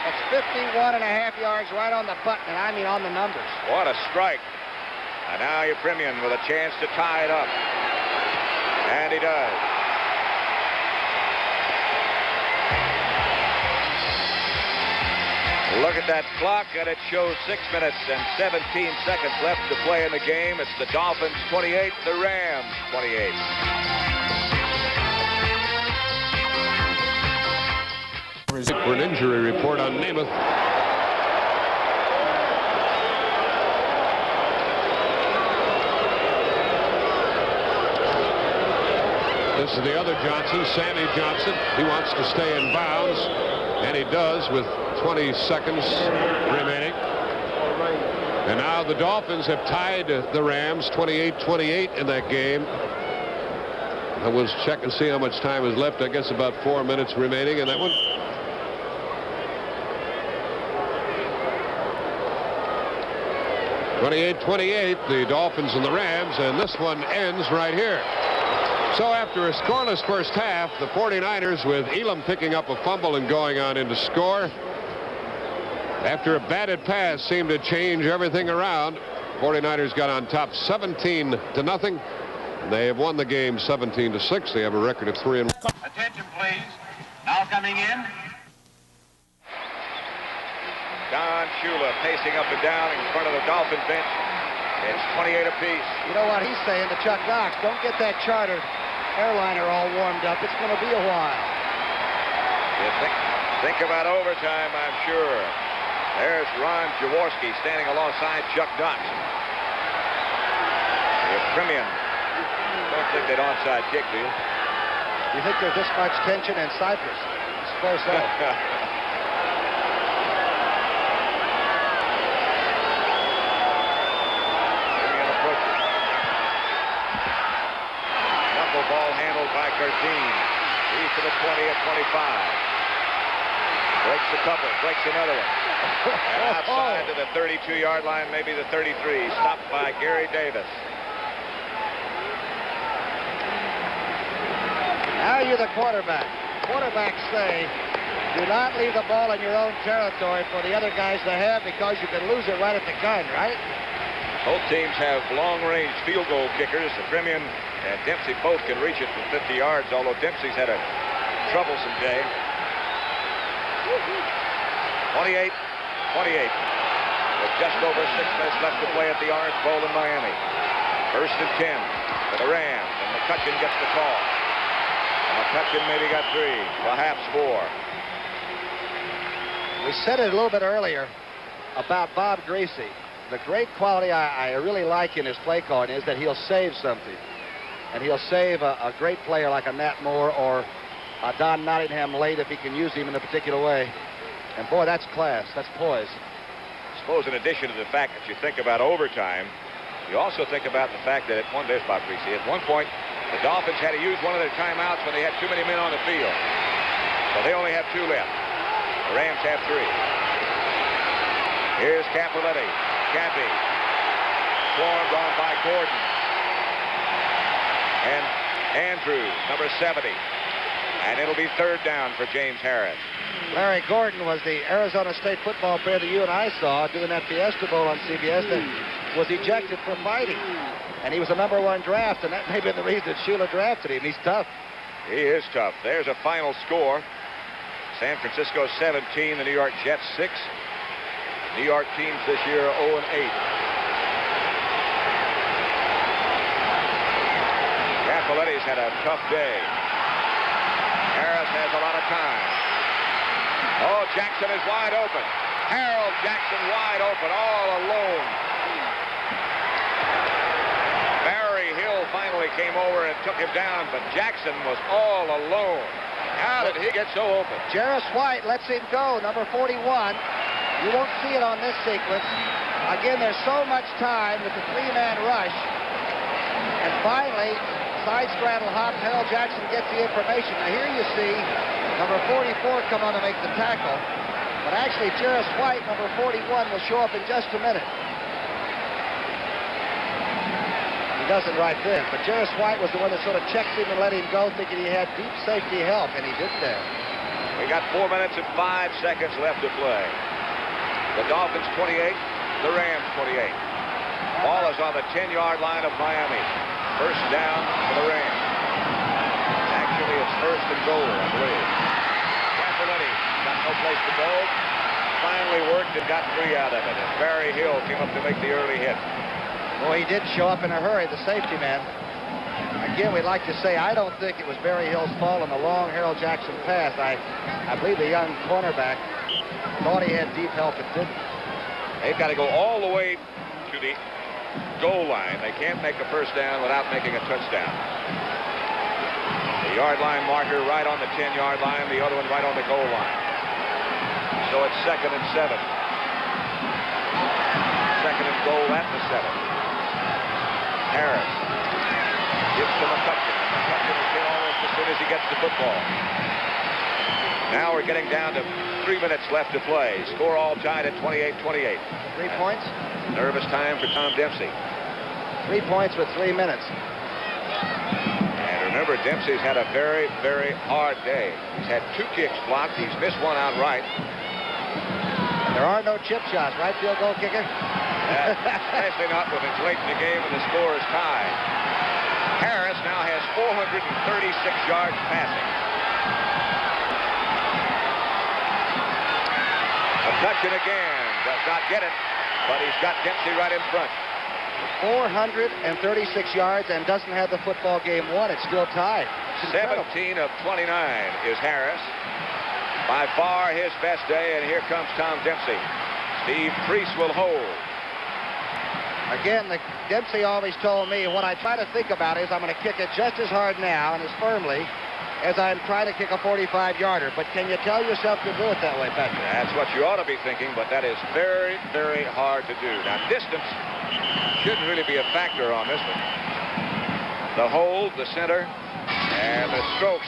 [SPEAKER 19] That's 51.5 yards right on the button, and I mean on the numbers.
[SPEAKER 8] What a strike. And now Yepremian with a chance to tie it up. And he does. Look at that clock, and it shows 6 minutes and 17 seconds left to play in the game. It's the Dolphins 28, the Rams 28.
[SPEAKER 21] For an injury report on Namath. This is the other Johnson, Sammy Johnson. He wants to stay in bounds, and he does with 20 seconds remaining. And now the Dolphins have tied the Rams 28-28 in that game. I will check and see how much time is left. I guess about 4 minutes remaining in that one. (28-28), the Dolphins and the Rams, and this one ends right here. So after a scoreless first half, the 49ers, with Elam picking up a fumble and going on in to score, after a batted pass seemed to change everything around, 49ers got on top 17-0. They have won the game 17-6. They have a record of 3-1.
[SPEAKER 6] Attention, please. Now coming in,
[SPEAKER 8] Don Shula pacing up and down in front of the Dolphin bench. It's 28 apiece.
[SPEAKER 19] You know what he's saying to Chuck Knox? Don't get that charter airliner all warmed up. It's going to be a while.
[SPEAKER 8] You think about overtime, I'm sure. There's Ron Jaworski standing alongside Chuck Knox. The Premium. Don't think they'd onside kick, do you?
[SPEAKER 19] You think there's this much tension in Cyprus? I suppose so.
[SPEAKER 8] Ball handled by Gardine. He's to the 20 at 25. Breaks a couple, breaks another one. And outside to the 32-yard line, maybe the 33. Stopped by Gary Davis.
[SPEAKER 19] Now you're the quarterback. Quarterbacks say, do not leave the ball in your own territory for the other guys to have because you can lose it right at the gun, right?
[SPEAKER 8] Both teams have long-range field goal kickers. The Premium and Dempsey both can reach it from 50 yards, although Dempsey's had a troublesome day. 28-28. With just over 6 minutes left to play at the Orange Bowl in Miami. 1st and 10 for the Rams, and McCutcheon gets the call. And McCutcheon maybe got 3, perhaps 4.
[SPEAKER 19] We said it a little bit earlier about Bob Greasy. The great quality I really like in his play calling is that he'll save something. And he'll save a great player like a Nat Moore or a Don Nottingham late if he can use him in a particular way. And boy, that's class. That's poise.
[SPEAKER 8] I suppose in addition to the fact that you think about overtime, you also think about the fact that there's Bob Greasy. At one point, the Dolphins had to use one of their timeouts when they had too many men on the field. So they only have 2 left. The Rams have 3. Here's Capoletti. Cappy. Swarmed on by Gordon. And Andrews, number 70. And it'll be 3rd down for James Harris.
[SPEAKER 19] Larry Gordon was the Arizona State football player that you and I saw doing that Fiesta Bowl on CBS that was ejected for fighting. And he was a number 1 draft, and that may be the reason that Shula drafted him. He's tough.
[SPEAKER 8] He is tough. There's a final score. San Francisco 17, the New York Jets 6. New York teams this year 0-8. Capoletti's had a tough day. Harris has a lot of time. Oh, Jackson is wide open. Harold Jackson wide open, all alone. Barry Hill finally came over and took him down, but Jackson was all alone. How did he get so open?
[SPEAKER 19] Jarris White lets him go, number 41. You won't see it on this sequence. Again, there's so much time with the 3-man rush. And finally, side straddle hop, Harold Jackson gets the information. Now here you see number 44 come on to make the tackle. But actually, Jarris White, number 41, will show up in just a minute. He doesn't right then. But Jarris White was the one that sort of checked him and let him go, thinking he had deep safety help, and he didn't there.
[SPEAKER 8] We got 4 minutes and 5 seconds left to play. The Dolphins 28, the Rams 28. Ball is on the 10-yard line of Miami. 1st down for the Rams. Actually, it's 1st and goal, I believe. Capoletti got no place to go. Finally worked and got 3 out of it. And Barry Hill came up to make the early hit.
[SPEAKER 19] Boy, he did show up in a hurry, the safety man. Again, we'd like to say I don't think it was Barry Hill's fault on the long Harold Jackson pass. I believe the young cornerback thought he had deep help and didn't.
[SPEAKER 8] They've got to go all the way to the goal line. They can't make a 1st down without making a touchdown. The yard line marker right on the 10-yard line, the other one right on the goal line. So it's 2nd and 7. 2nd and goal at the 7. Harris gives to McCutcheon. McCutcheon is hit almost as soon as he gets the football. Now we're getting down to 3 minutes left to play. Score all tied at 28-28.
[SPEAKER 19] 3 points?
[SPEAKER 8] Nervous time for Tom Dempsey.
[SPEAKER 19] 3 points with 3 minutes.
[SPEAKER 8] And remember, Dempsey's had a very, very hard day. He's had 2 kicks blocked. He's missed one outright.
[SPEAKER 19] And there are no chip shots, right, field goal kicker?
[SPEAKER 8] Especially not when it's late in the game and the score is tied. Harris now has 436 yards passing. A McCutcheon again. Does not get it, but he's got Dempsey right in front.
[SPEAKER 19] 436 yards and doesn't have the football game won. It's still tied.
[SPEAKER 8] 17 of 29 is Harris. By far his best day, and here comes Tom Dempsey. Steve Priest will hold.
[SPEAKER 19] Again, Dempsey always told me, what I try to think about is I'm going to kick it just as hard now and as firmly as I'm trying to kick a 45-yarder. But can you tell yourself to do it that way, Patrick?
[SPEAKER 8] That's what you ought to be thinking, but that is very, very hard to do. Now, distance shouldn't really be a factor on this one. The hold, the center, and the strokes.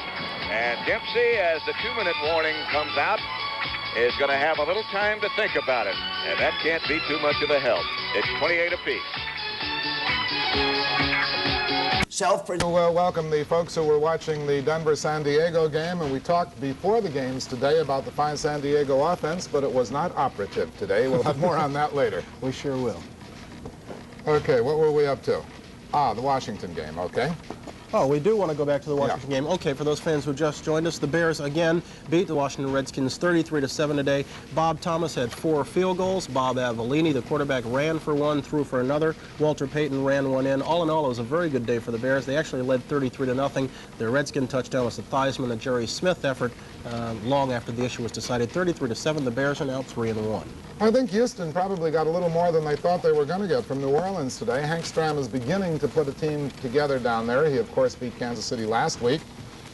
[SPEAKER 8] And Dempsey, as the 2-minute warning comes out, is going to have a little time to think about it. And that can't be too much of a help. It's 28 apiece.
[SPEAKER 6] We'll welcome the folks who were watching the Denver-San Diego game, and we talked before the games today about the fine San Diego offense, but it was not operative today. We'll have more on that later.
[SPEAKER 7] We sure will.
[SPEAKER 6] Okay, what were we up to? The Washington game, okay.
[SPEAKER 7] Oh, we do want to go back to the Washington game. Okay, for those fans who just joined us, the Bears again beat the Washington Redskins 33-7 today. Bob Thomas had 4 field goals. Bob Avellini, the quarterback, ran for 1, threw for another. Walter Payton ran 1 in. All in all, it was a very good day for the Bears. They actually led 33-0. Their Redskin touchdown was a Theismann and Jerry Smith effort long after the issue was decided. 33-7, the Bears are now 3-1.
[SPEAKER 6] I think Houston probably got a little more than they thought they were going to get from New Orleans today. Hank Stram is beginning to put a team together down there. He, of course, beat Kansas City last week.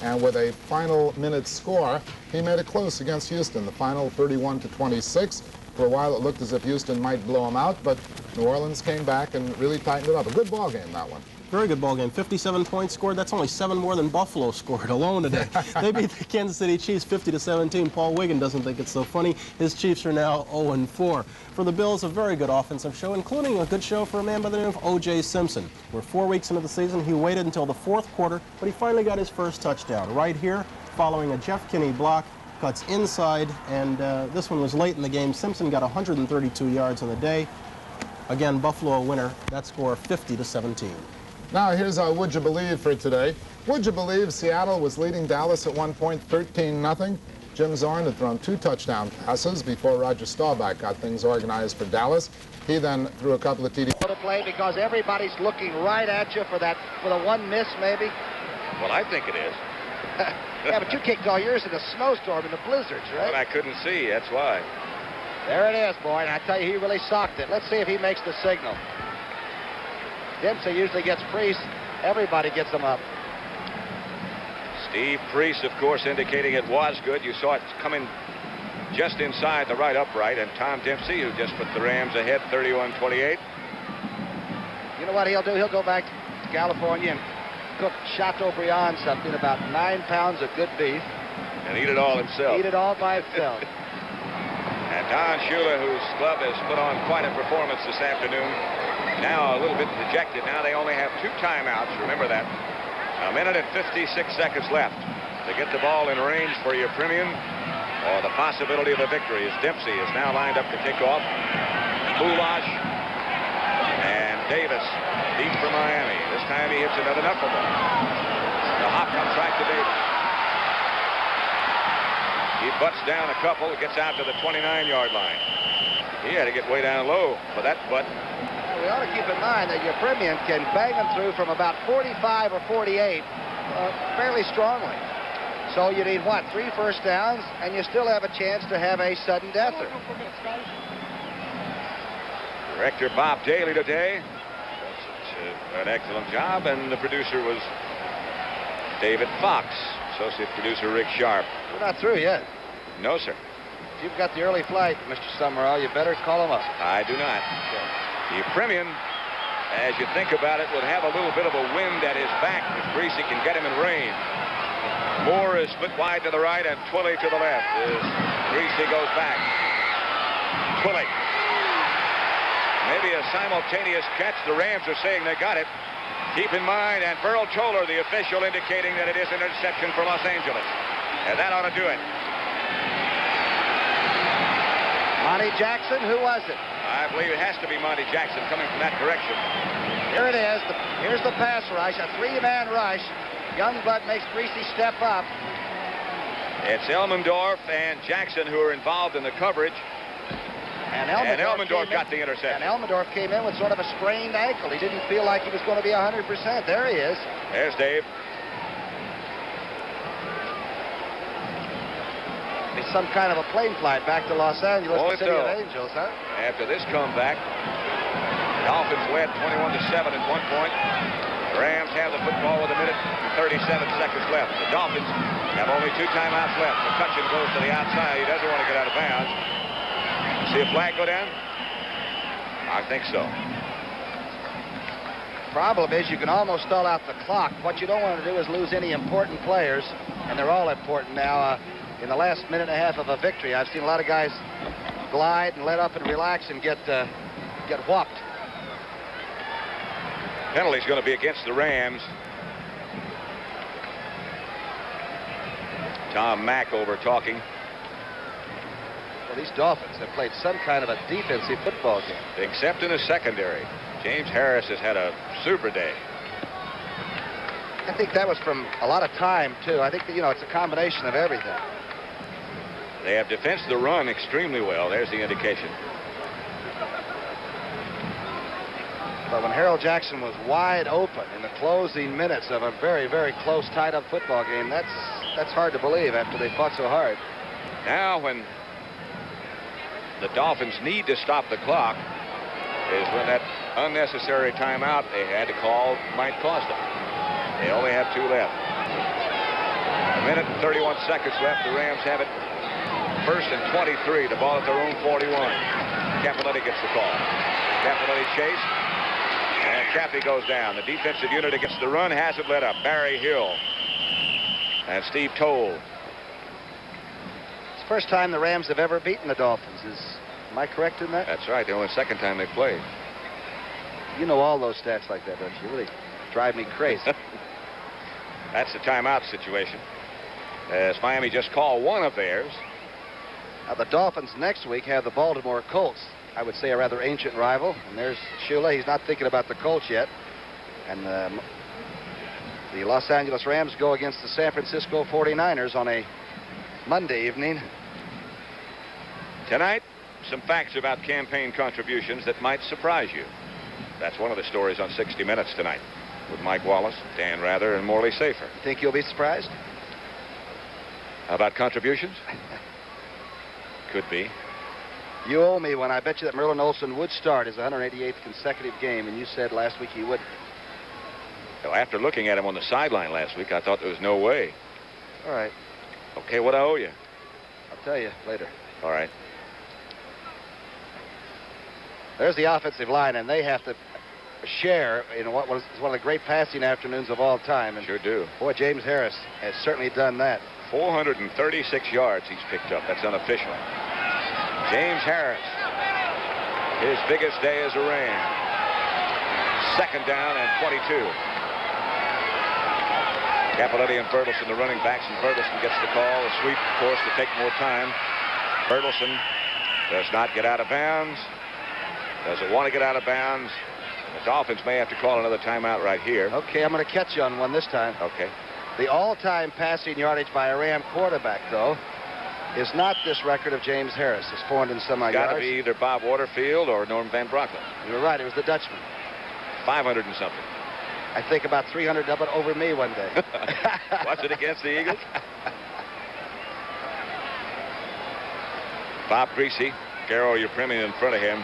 [SPEAKER 6] And with a final minute score, he made it close against Houston. The final 31-26. For a while, it looked as if Houston might blow them out, but New Orleans came back and really tightened it up. A good ball game, that one.
[SPEAKER 7] Very good ball game. 57 points scored. That's only 7 more than Buffalo scored alone today. They beat the Kansas City Chiefs 50-17. Paul Wiggin doesn't think it's so funny. His Chiefs are now 0-4. For the Bills, a very good offensive show, including a good show for a man by the name of O.J. Simpson. We're 4 weeks into the season. He waited until the 4th quarter, but he finally got his first touchdown right here, following a Jeff Kinney block. Cuts inside, and this one was late in the game. Simpson got 132 yards on the day. Again, Buffalo a winner. That score 50-17.
[SPEAKER 6] Now here's our Would You Believe for today. Would you believe Seattle was leading Dallas at one point 13-0? Jim Zorn had thrown 2 touchdown passes before Roger Staubach got things organized for Dallas. He then threw a couple of TDs.
[SPEAKER 19] To play because everybody's looking right at you for the one miss, maybe.
[SPEAKER 8] Well, I think it is.
[SPEAKER 19] Yeah, but you kicked all yours in a snowstorm in the blizzards, right?
[SPEAKER 8] Well, I couldn't see. That's why.
[SPEAKER 19] There it is, boy. And I tell you, he really socked it. Let's see if he makes the signal. Dempsey usually gets Priest. Everybody gets him up.
[SPEAKER 8] Steve Priest, of course, indicating it was good. You saw it coming just inside the right upright. And Tom Dempsey, who just put the Rams ahead 31-28.
[SPEAKER 19] You know what he'll do? He'll go back to California and cook Chateaubriand something, about 9 pounds of good beef.
[SPEAKER 8] And eat it all himself.
[SPEAKER 19] Eat it all by himself.
[SPEAKER 8] And Don Shula, whose club has put on quite a performance this afternoon, now a little bit dejected. Now they only have 2 timeouts. Remember that. A minute and 56 seconds left to get the ball in range for your premium or the possibility of a victory, as Dempsey is now lined up to kick off. Boulash and Davis deep for Miami. This time he hits another knuckleball. The hop comes right to Davis. He butts down a couple, gets out to the 29-yard line. He had to get way down low for that butt.
[SPEAKER 19] We ought to keep in mind that your premium can bang them through from about 45 or 48 fairly strongly. So you need, what, 3 first downs, and you still have a chance to have a sudden deather.
[SPEAKER 8] Director Bob Daly today does an excellent job, and the producer was David Fox. Associate producer Rick Sharp.
[SPEAKER 19] We're not through yet.
[SPEAKER 8] No, sir.
[SPEAKER 19] If you've got the early flight, Mr. Summerall, you better call him up.
[SPEAKER 8] I do not. The premium, as you think about it, would have a little bit of a wind at his back if Greasy can get him in range. Moore is split wide to the right and Twilley to the left as Greasy goes back. Twilley. Maybe a simultaneous catch. The Rams are saying they got it. Keep in mind, and Burl Toller, the official, indicating that it is an interception for Los Angeles. And that ought to do it.
[SPEAKER 19] Monty Jackson, who was it?
[SPEAKER 8] I believe it has to be Monty Jackson coming from that direction.
[SPEAKER 19] Here it is. Here's the pass rush, a 3-man rush. Youngblood makes Greasy step up.
[SPEAKER 8] It's Elmendorf and Jackson who are involved in the coverage.
[SPEAKER 19] And
[SPEAKER 8] Elmendorf got the interception.
[SPEAKER 19] And Elmendorf came in with sort of a sprained ankle. He didn't feel like he was going to be 100%. There he is.
[SPEAKER 8] There's Dave.
[SPEAKER 19] It's some kind of a plane flight back to Los Angeles, the City of Angels, huh?
[SPEAKER 8] After this comeback, Dolphins led 21-7 at one point. The Rams have the football with 1 minute and 37 seconds left. The Dolphins have only 2 timeouts left. McCutcheon goes to the outside. He doesn't want to get out of bounds. See a flag go down? I think so.
[SPEAKER 19] Problem is you can almost stall out the clock. What you don't want to do is lose any important players, and they're all important now. In the last minute and a half of a victory, I've seen a lot of guys glide and let up and relax and get whopped.
[SPEAKER 8] Penalty's going to be against the Rams. Tom Mack over talking.
[SPEAKER 19] Well, these Dolphins have played some kind of a defensive football game.
[SPEAKER 8] Except in the secondary. James Harris has had a super day.
[SPEAKER 19] I think that was from a lot of time, too. I think that, it's a combination of everything.
[SPEAKER 8] They have defensed the run extremely well. There's the indication.
[SPEAKER 19] But when Harold Jackson was wide open in the closing minutes of a very, very close, tied-up football game, that's hard to believe after they fought so hard.
[SPEAKER 8] Now, when the Dolphins need to stop the clock, is when that unnecessary timeout they had to call might cost them. They only have 2 left. 1 minute and 31 seconds left. The Rams have it. 1st and 23. The ball at their own 41. Cappelletti gets the call. Cappelletti chase. And Cappy goes down. The defensive unit against the run hasn't let up. Barry Hill and Steve Toll.
[SPEAKER 19] It's the first time the Rams have ever beaten the Dolphins. Am I correct in that?
[SPEAKER 8] That's right. The only second time they played.
[SPEAKER 19] You know all those stats like that, don't you? Really drive me crazy.
[SPEAKER 8] That's the timeout situation. As Miami just called one of theirs.
[SPEAKER 19] Now, the Dolphins next week have the Baltimore Colts. I would say a rather ancient rival. And there's Shula. He's not thinking about the Colts yet. And the Los Angeles Rams go against the San Francisco 49ers on a Monday evening.
[SPEAKER 8] Tonight, some facts about campaign contributions that might surprise you. That's one of the stories on 60 Minutes tonight with Mike Wallace, Dan Rather, and Morley Safer.
[SPEAKER 19] You think you'll be surprised?
[SPEAKER 8] About contributions? Could be.
[SPEAKER 19] You owe me one. I bet you that Merlin Olsen would start his 188th consecutive game, and you said last week he wouldn't.
[SPEAKER 8] Well, after looking at him on the sideline last week, I thought there was no way.
[SPEAKER 19] All right.
[SPEAKER 8] Okay, what I owe you?
[SPEAKER 19] I'll tell you later.
[SPEAKER 8] All right.
[SPEAKER 19] There's the offensive line, and they have to share in what was one of the great passing afternoons of all time. And
[SPEAKER 8] sure do.
[SPEAKER 19] Boy, James Harris has certainly done that.
[SPEAKER 8] 436 yards he's picked up. That's unofficial. James Harris, his biggest day as a Ram. 2nd down and 22. Cappelletti and Bertelsen, the running backs, and Bertelsen gets the call. A sweep, of course, to take more time. Bertelsen does not get out of bounds. Doesn't want to get out of bounds. The Dolphins may have to call another timeout right here.
[SPEAKER 19] Okay, I'm going to catch you on one this time.
[SPEAKER 8] Okay.
[SPEAKER 19] The all-time passing yardage by a Ram quarterback, though, is not this record of James Harris. It's 400 and some odd yards.
[SPEAKER 8] Got to be either Bob Waterfield or Norm Van Brocklin.
[SPEAKER 19] You're right. It was the Dutchman.
[SPEAKER 8] 500 and something.
[SPEAKER 19] I think about 300 of it over me one day.
[SPEAKER 8] Was it against the Eagles? Bob Greasy. Garo, you're priming in front of him.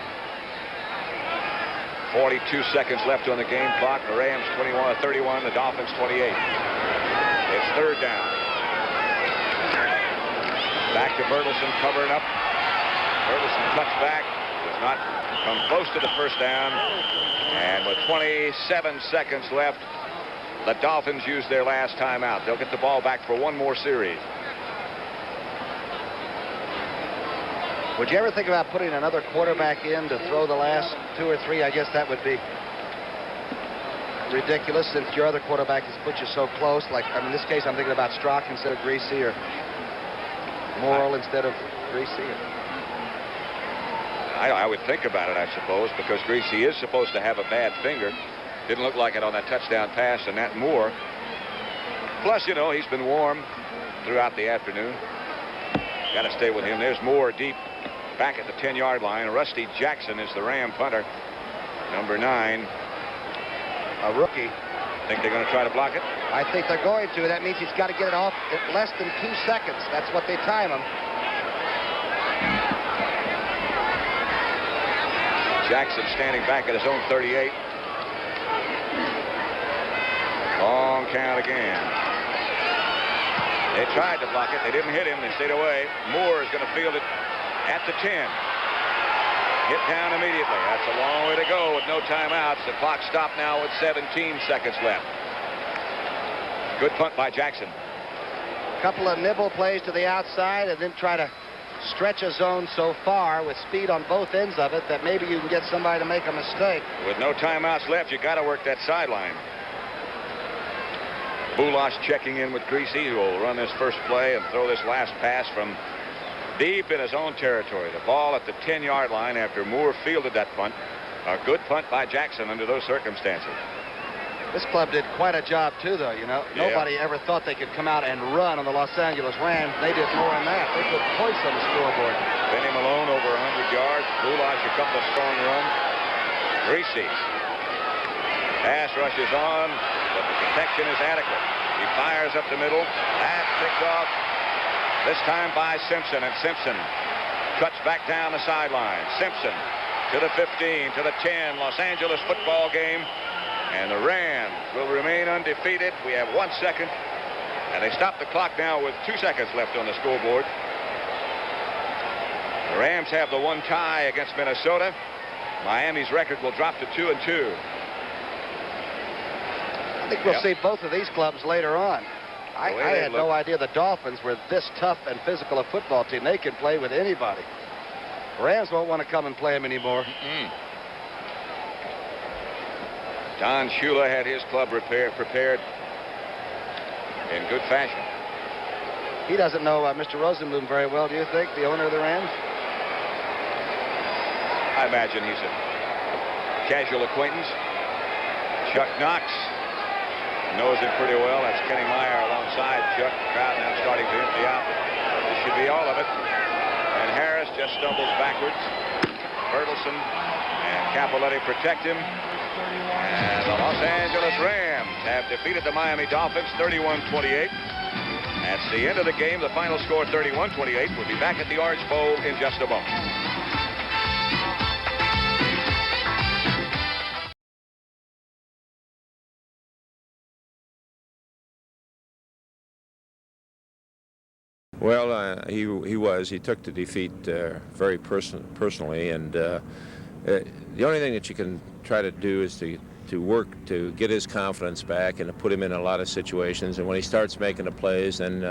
[SPEAKER 8] 42 seconds left on the game clock. The Rams 31, the Dolphins 28. It's 3rd down. Back to Bertelsen, covering up. Bertelsen cuts back. Does not come close to the 1st down. And with 27 seconds left, the Dolphins use their last timeout. They'll get the ball back for one more series.
[SPEAKER 19] Would you ever think about putting another quarterback in to throw the last 2 or 3? I guess that would be ridiculous since your other quarterback has put you so close. Like, I mean, in this case, I'm thinking about Strock instead of Greasy, or Morrill instead of Greasy.
[SPEAKER 8] I would think about it, I suppose, because Greasy is supposed to have a bad finger. Didn't look like it on that touchdown pass to Nat Moore. Plus, you know, he's been warm throughout the afternoon. Got to stay with him. There's Moore deep back at the 10-yard line. Rusty Jackson is the Ram punter. Number 9.
[SPEAKER 19] A rookie.
[SPEAKER 8] Think they're going to try to block it?
[SPEAKER 19] I think they're going to. That means he's got to get it off at less than 2 seconds. That's what they time him.
[SPEAKER 8] Jackson standing back at his own 38. Long count again. They tried to block it. They didn't hit him. They stayed away. Moore is going to field it at the 10. Hit down immediately. That's a long way to go with no timeouts. The clock stopped now with 17 seconds left. Good punt by Jackson.
[SPEAKER 19] A couple of nibble plays to the outside and then try to stretch a zone so far with speed on both ends of it that maybe you can get somebody to make a mistake.
[SPEAKER 8] With no timeouts left, you got to work that sideline. Bulash checking in with Greasy, who will run this first play and throw this last pass from deep in his own territory. The ball at the 10-yard line after Moore fielded that punt. A good punt by Jackson under those circumstances.
[SPEAKER 19] This club did quite a job, too, though, you know.
[SPEAKER 8] Yeah.
[SPEAKER 19] Nobody ever thought they could come out and run on the Los Angeles Rams. They did more than that. They put points on the scoreboard.
[SPEAKER 8] Benny Malone over 100 yards. Bulash a couple of strong runs. Greasy. Pass rushes on, but the protection is adequate. He fires up the middle. That's picked off. This time by Simpson, and Simpson cuts back down the sideline. Simpson to the 15, to the 10. Los Angeles football game. And the Rams will remain undefeated. We have 1 second. And they stop the clock now with 2 seconds left on the scoreboard. The Rams have the one tie against Minnesota. Miami's record will drop to 2-2.
[SPEAKER 19] I think we'll see both of these clubs later on. I had no idea the Dolphins were this tough and physical a football team. They can play with anybody. Rams won't want to come and play them anymore.
[SPEAKER 8] Don Shula had his club prepared in good fashion.
[SPEAKER 19] He doesn't know Mr. Rosenblum very well, do you think, the owner of the Rams?
[SPEAKER 8] I imagine he's a casual acquaintance. Chuck Knox knows him pretty well. That's Kenny Meyer alongside Chuck. Crowd now starting to empty out. This should be all of it. And Harris just stumbles backwards. Bertelson and Capoletti protect him. And the Los Angeles Rams have defeated the Miami Dolphins 31-28. That's the end of the game. The final score 31-28. We'll be back at the Orange Bowl in just a moment.
[SPEAKER 2] Well, he took the defeat very personally, and the only thing that you can try to do is to work to get his confidence back and to put him in a lot of situations. And when he starts making the plays, then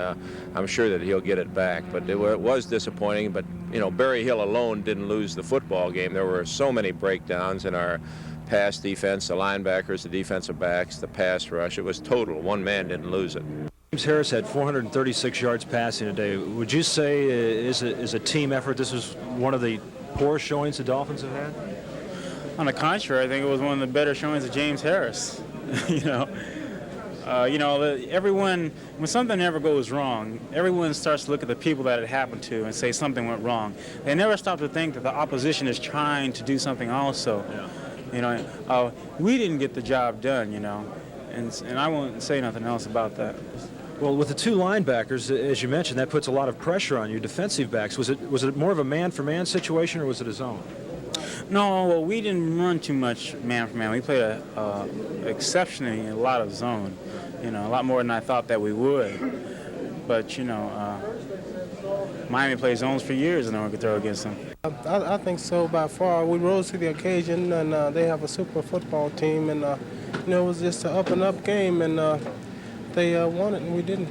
[SPEAKER 2] I'm sure that he'll get it back. But it was disappointing. But you know, Barry Hill alone didn't lose the football game. There were so many breakdowns in our pass defense, the linebackers, the defensive backs, the pass rush. It was total. One man didn't lose it.
[SPEAKER 10] James Harris had 436 yards passing today. Would you say is a team effort? This was one of the poorest showings the Dolphins have had?
[SPEAKER 11] On the contrary, I think it was one of the better showings of James Harris. Everyone, when something ever goes wrong, everyone starts to look at the people that it happened to and say something went wrong. They never stop to think that the opposition is trying to do something also. Yeah. We didn't get the job done, and I won't say nothing else about that.
[SPEAKER 10] Well, with the two linebackers, as you mentioned, that puts a lot of pressure on your defensive backs. Was it more of a man-for-man situation, or was it a zone?
[SPEAKER 11] No, well, we didn't run too much man-for-man. We played exceptionally a lot of zone, a lot more than I thought that we would. But, Miami played zones for years in order to throw against them.
[SPEAKER 12] I think so by far. We rose to the occasion, and they have a super football team, and, it was just an up-and-up game, and they won it, and we didn't.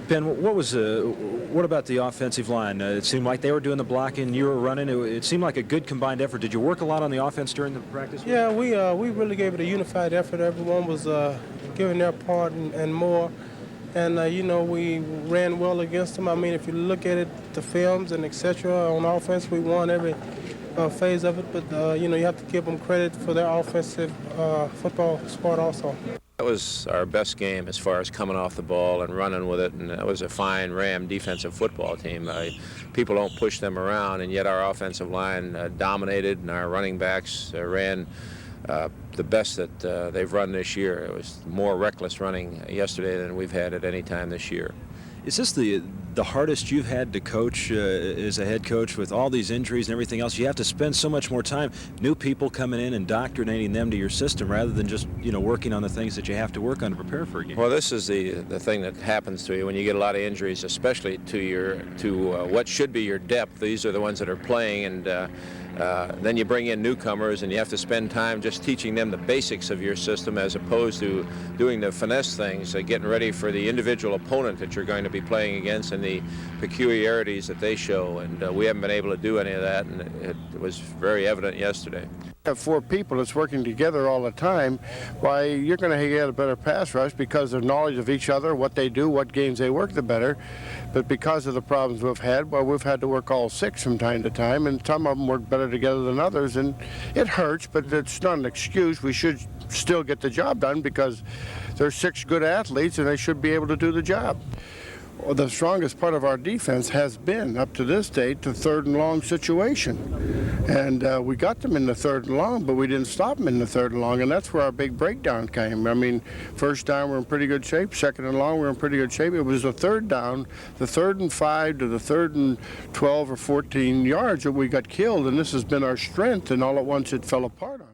[SPEAKER 10] Ben, what about the offensive line? It seemed like they were doing the blocking, you were running. It seemed like a good combined effort. Did you work a lot on the offense during the practice?
[SPEAKER 12] Yeah, we really gave it a unified effort. Everyone was giving their part and more. And, we ran well against them. I mean, if you look at it, the films and et cetera, on offense, we won every phase of it. But, you have to give them credit for their offensive football sport also.
[SPEAKER 2] That was our best game as far as coming off the ball and running with it, and that was a fine Ram defensive football team. People don't push them around, and yet our offensive line dominated, and our running backs ran the best that they've run this year. It was more reckless running yesterday than we've had at any time this year.
[SPEAKER 10] Is this the hardest you've had to coach as a head coach with all these injuries and everything else? You have to spend so much more time, new people coming in and indoctrinating them to your system rather than just, working on the things that you have to work on to prepare for a game.
[SPEAKER 2] Well, this is the thing that happens to you when you get a lot of injuries, especially to what should be your depth. These are the ones that are playing, and then you bring in newcomers, and you have to spend time just teaching them the basics of your system as opposed to doing the finesse things, getting ready for the individual opponent that you're going to be playing against and the peculiarities that they show. And we haven't been able to do any of that, and it was very evident yesterday.
[SPEAKER 3] Have 4 people that's working together all the time, why, you're going to get a better pass rush because of knowledge of each other, what they do, what games they work, the better. But because of the problems we've had, well, we've had to work all 6 from time to time, and some of them work better together than others, and it hurts, but it's not an excuse. We should still get the job done because there's 6 good athletes, and they should be able to do the job. Well, the strongest part of our defense has been, up to this date, the 3rd and long situation. And we got them in the 3rd and long, but we didn't stop them in the 3rd and long, and that's where our big breakdown came. I mean, first down, we're in pretty good shape. 2nd and long, we're in pretty good shape. It was the 3rd down, the 3rd and 5 to the 3rd and 12 or 14 yards that we got killed, and this has been our strength, and all at once it fell apart on us.